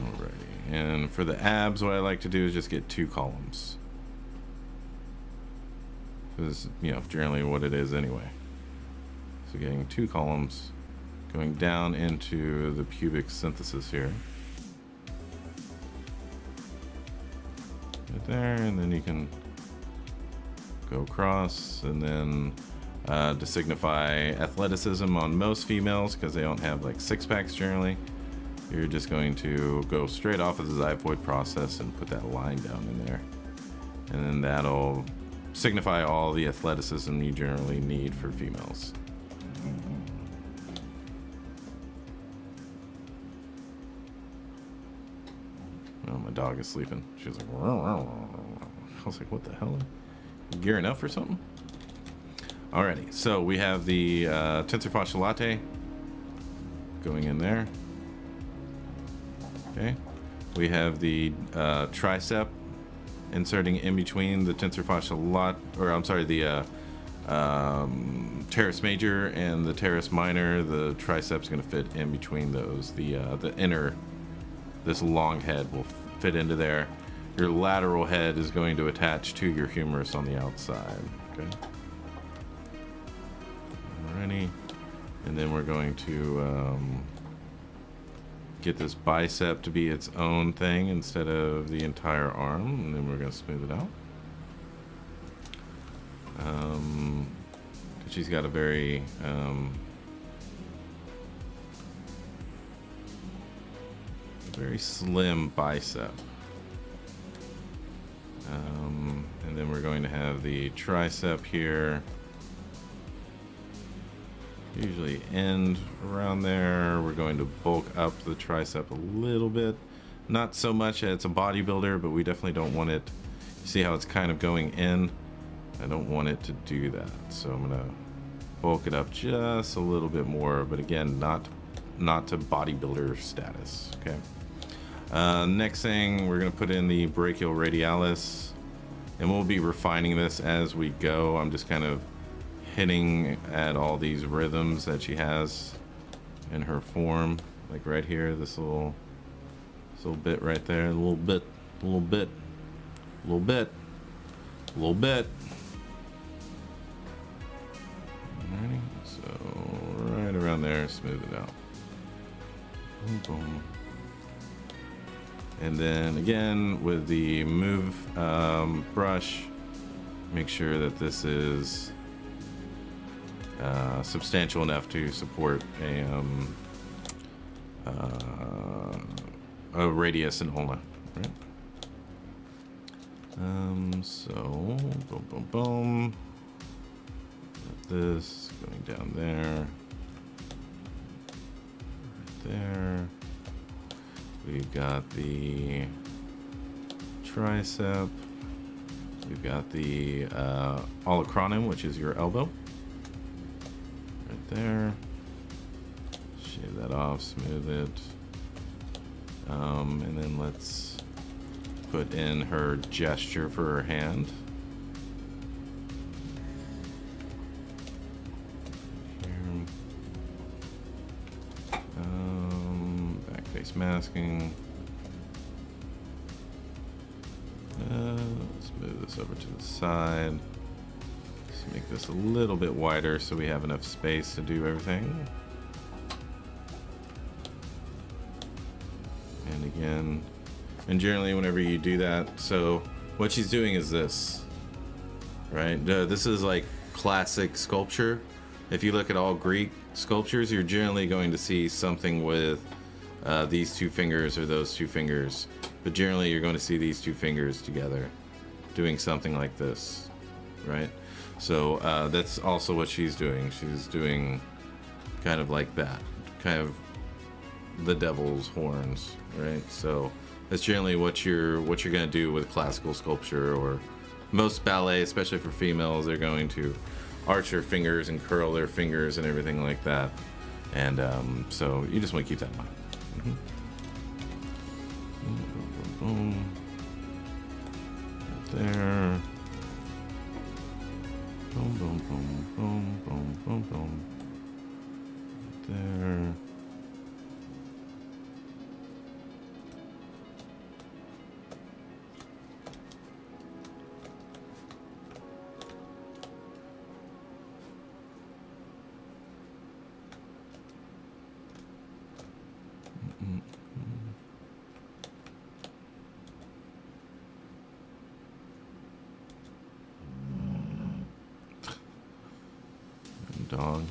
Alrighty, and for the abs, what I like to do is just get 2 columns. Because, you know, generally what it is anyway. So getting 2 columns, going down into the pubic synthesis here. Right there, and then you can go across, and then to signify athleticism on most females, because they don't have like 6-packs generally, you're just going to go straight off of the xiphoid process and put that line down in there. And then that'll signify all the athleticism you generally need for females. Oh, my dog is sleeping. She was like, I was like, what the hell? You gearing up for something? Alrighty, so we have the tensor fascia latae going in there. Okay, we have the tricep inserting in between the tensor fascia the teres major and the teres minor. The tricep's going to fit in between those. The inner, this long head will fit into there. Your lateral head is going to attach to your humerus on the outside. Okay. Alrighty, and then we're going to get this bicep to be its own thing instead of the entire arm, and then we're going to smooth it out. She's got a very slim bicep. And then we're going to have the tricep here. Usually end around there. We're going to bulk up the tricep a little bit. Not so much that it's a bodybuilder, but we definitely don't want it. You see how it's kind of going in? I don't want it to do that. So I'm going to bulk it up just a little bit more, but again, not to bodybuilder status. Okay. Next thing, we're going to put in the brachial radialis, and we'll be refining this as we go. I'm just kind of hitting at all these rhythms that she has in her form, like right here, this little bit right there, a little bit, a little bit, a little bit, a little bit. Alrighty, so right around there, smooth it out. Boom, boom. And then again with the move brush, make sure that this is substantial enough to support a radius and ulna, right? So, boom, boom, boom. Got this going down there. Right there. We've got the tricep. We've got the Acromion, which is your elbow. Right there. Shave that off, smooth it. And then let's put in her gesture for her hand. Here. Back face masking. Let's move this over to the side. Let's make this a little bit wider so we have enough space to do everything. And again, and generally whenever you do that, so what she's doing is this, right? This is like classic sculpture. If you look at all Greek sculptures, you're generally going to see something with these two fingers or those two fingers. But generally you're going to see these two fingers together doing something like this, right? So that's also what she's doing. She's doing kind of like that, kind of the devil's horns, right? So that's generally what you're going to do with classical sculpture, or most ballet, especially for females, they're going to arch their fingers and curl their fingers and everything like that. And so you just want to keep that in mind. Boom. Right there. Boom, boom, boom, boom, boom, boom, boom. Right there. Dog.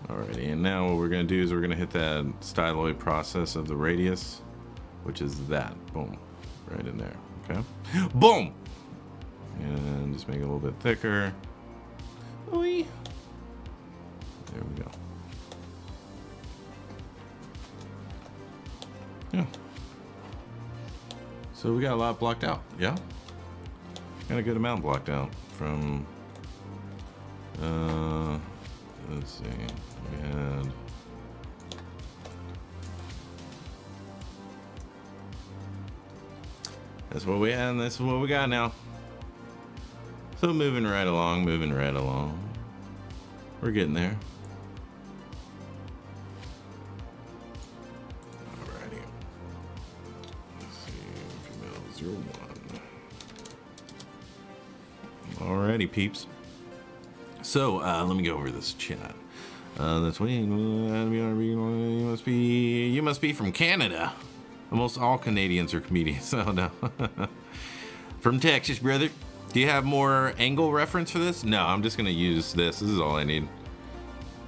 Alrighty, and now what we're going to do is we're going to hit that styloid process of the radius, which is that. Boom. Right in there. Okay. Boom! And just make it a little bit thicker. Oy. There we go. Yeah. So we got a lot blocked out. Yeah? Got a good amount blocked out from... let's see. We had that's what we had, and this is what we got now. So moving right along. We're getting there. Alrighty. Let's see. Female 01. Alrighty, peeps. So let me go over this chat. That's when you must be from Canada. Almost all Canadians are comedians. Oh no. From Texas, brother. Do you have more angle reference for this? No, I'm just gonna use this. This is all I need.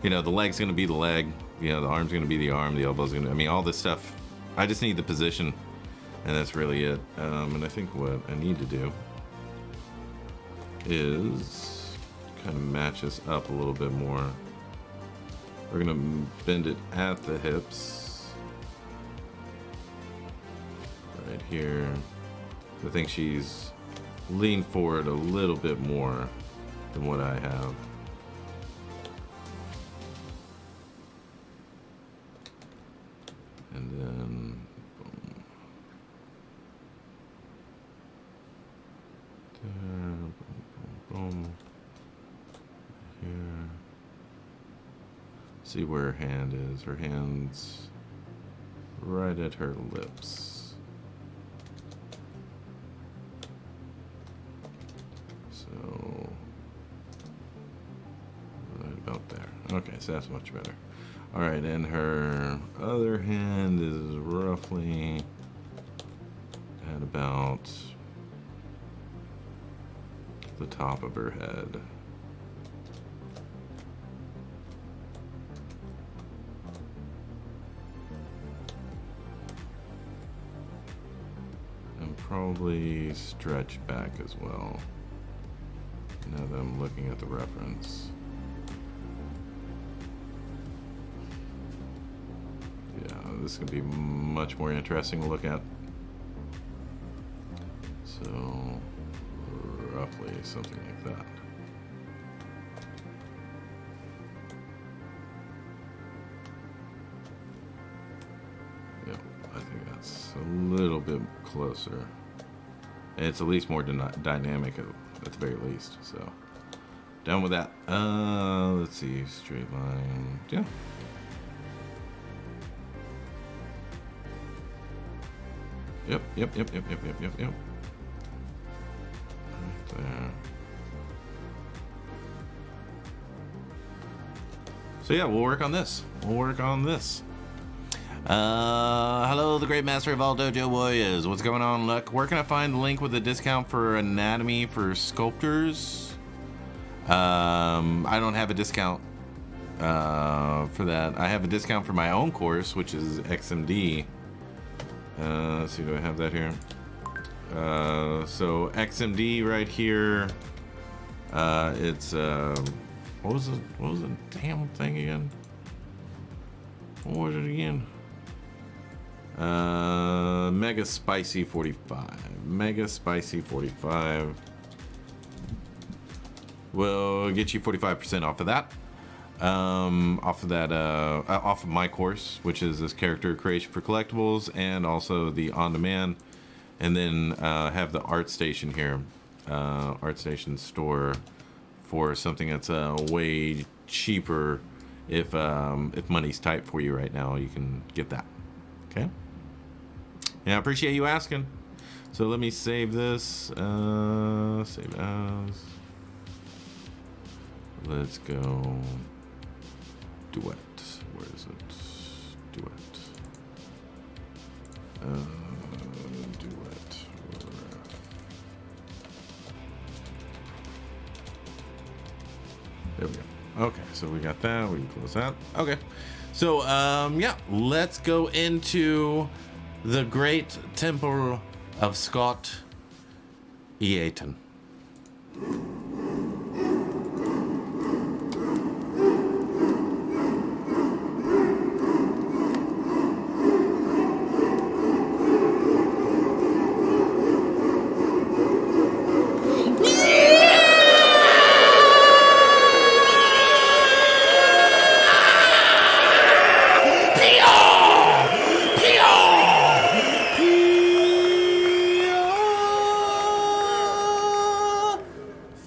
You know, the leg's gonna be the leg. You know, the arm's gonna be the arm. The elbow's gonna. I mean, all this stuff. I just need the position, and that's really it. And I think what I need to do is kind of match us up a little bit more. We're gonna bend it at the hips right here. I think she's leaned forward a little bit more than what I have. And then boom. There, boom, boom, boom. Here. See where her hand is. Her hand's right at her lips. So right about there. Okay, so that's much better. All right, and her other hand is roughly at about the top of her head. probably stretch back as well. Now that I'm looking at the reference. Yeah, this is going to be much more interesting to look at. So, roughly something like that. Yep, I think that's a little bit closer. And it's at least more dynamic at the very least. So, done with that. Let's see, straight line. Yeah. Yep. Right there. So yeah, we'll work on this. Hello, the great master of all dojo warriors. What's going on, Luck? Where can I find the link with the discount for anatomy for sculptors? I don't have a discount for that. I have a discount for my own course, which is XMD. Let's see, do I have that here? So XMD right here. It's what was the damn thing again? What was it again? Mega Spicy 45. Mega Spicy 45 will get you 45% off of that. Off of my course, which is this character creation for collectibles, and also the on-demand, and then have the ArtStation here, ArtStation store for something that's way cheaper. If money's tight for you right now, you can get that. Okay. Yeah, I appreciate you asking. So let me save this. Save as. Let's go. Duet. Where is it? Duet. Duet. There we go. Okay, so we got that. We can close that. Okay. So, yeah, let's go into the great temple of Scott Eaton.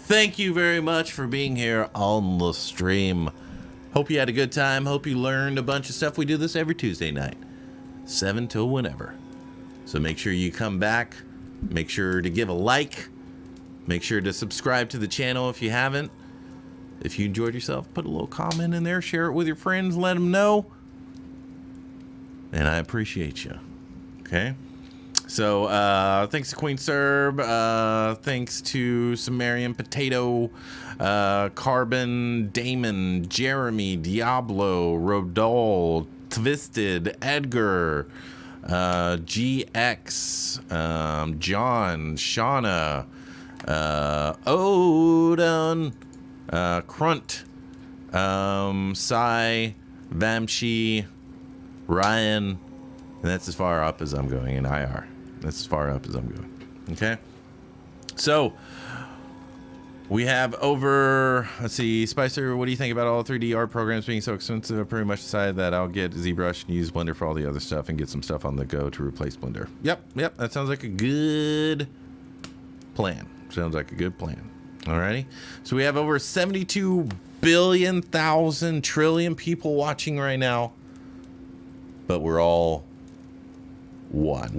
Thank you very much for being here on the stream. Hope you had a good time. Hope you learned a bunch of stuff. We do this every Tuesday night, 7 till whenever. So make sure you come back. Make sure to give a like. Make sure to subscribe to the channel if you haven't. If you enjoyed yourself, put a little comment in there. Share it with your friends. Let them know. And I appreciate you. Okay? So, thanks to Queen Serb, thanks to Sumerian Potato, Carbon, Damon, Jeremy, Diablo, Rodol, Twisted, Edgar, GX, John, Shauna, Odin, Crunt, Sai, Vamshi, Ryan, and that's as far up as I'm going in IR. That's as far up as I'm going. Okay. So we have over, let's see, Spicer, what do you think about all 3D art programs being so expensive? I pretty much decided that I'll get ZBrush and use Blender for all the other stuff and get some stuff on the go to replace Blender. Yep. That sounds like a good plan. Alrighty. So we have over 72 billion, thousand, trillion people watching right now. But we're all one.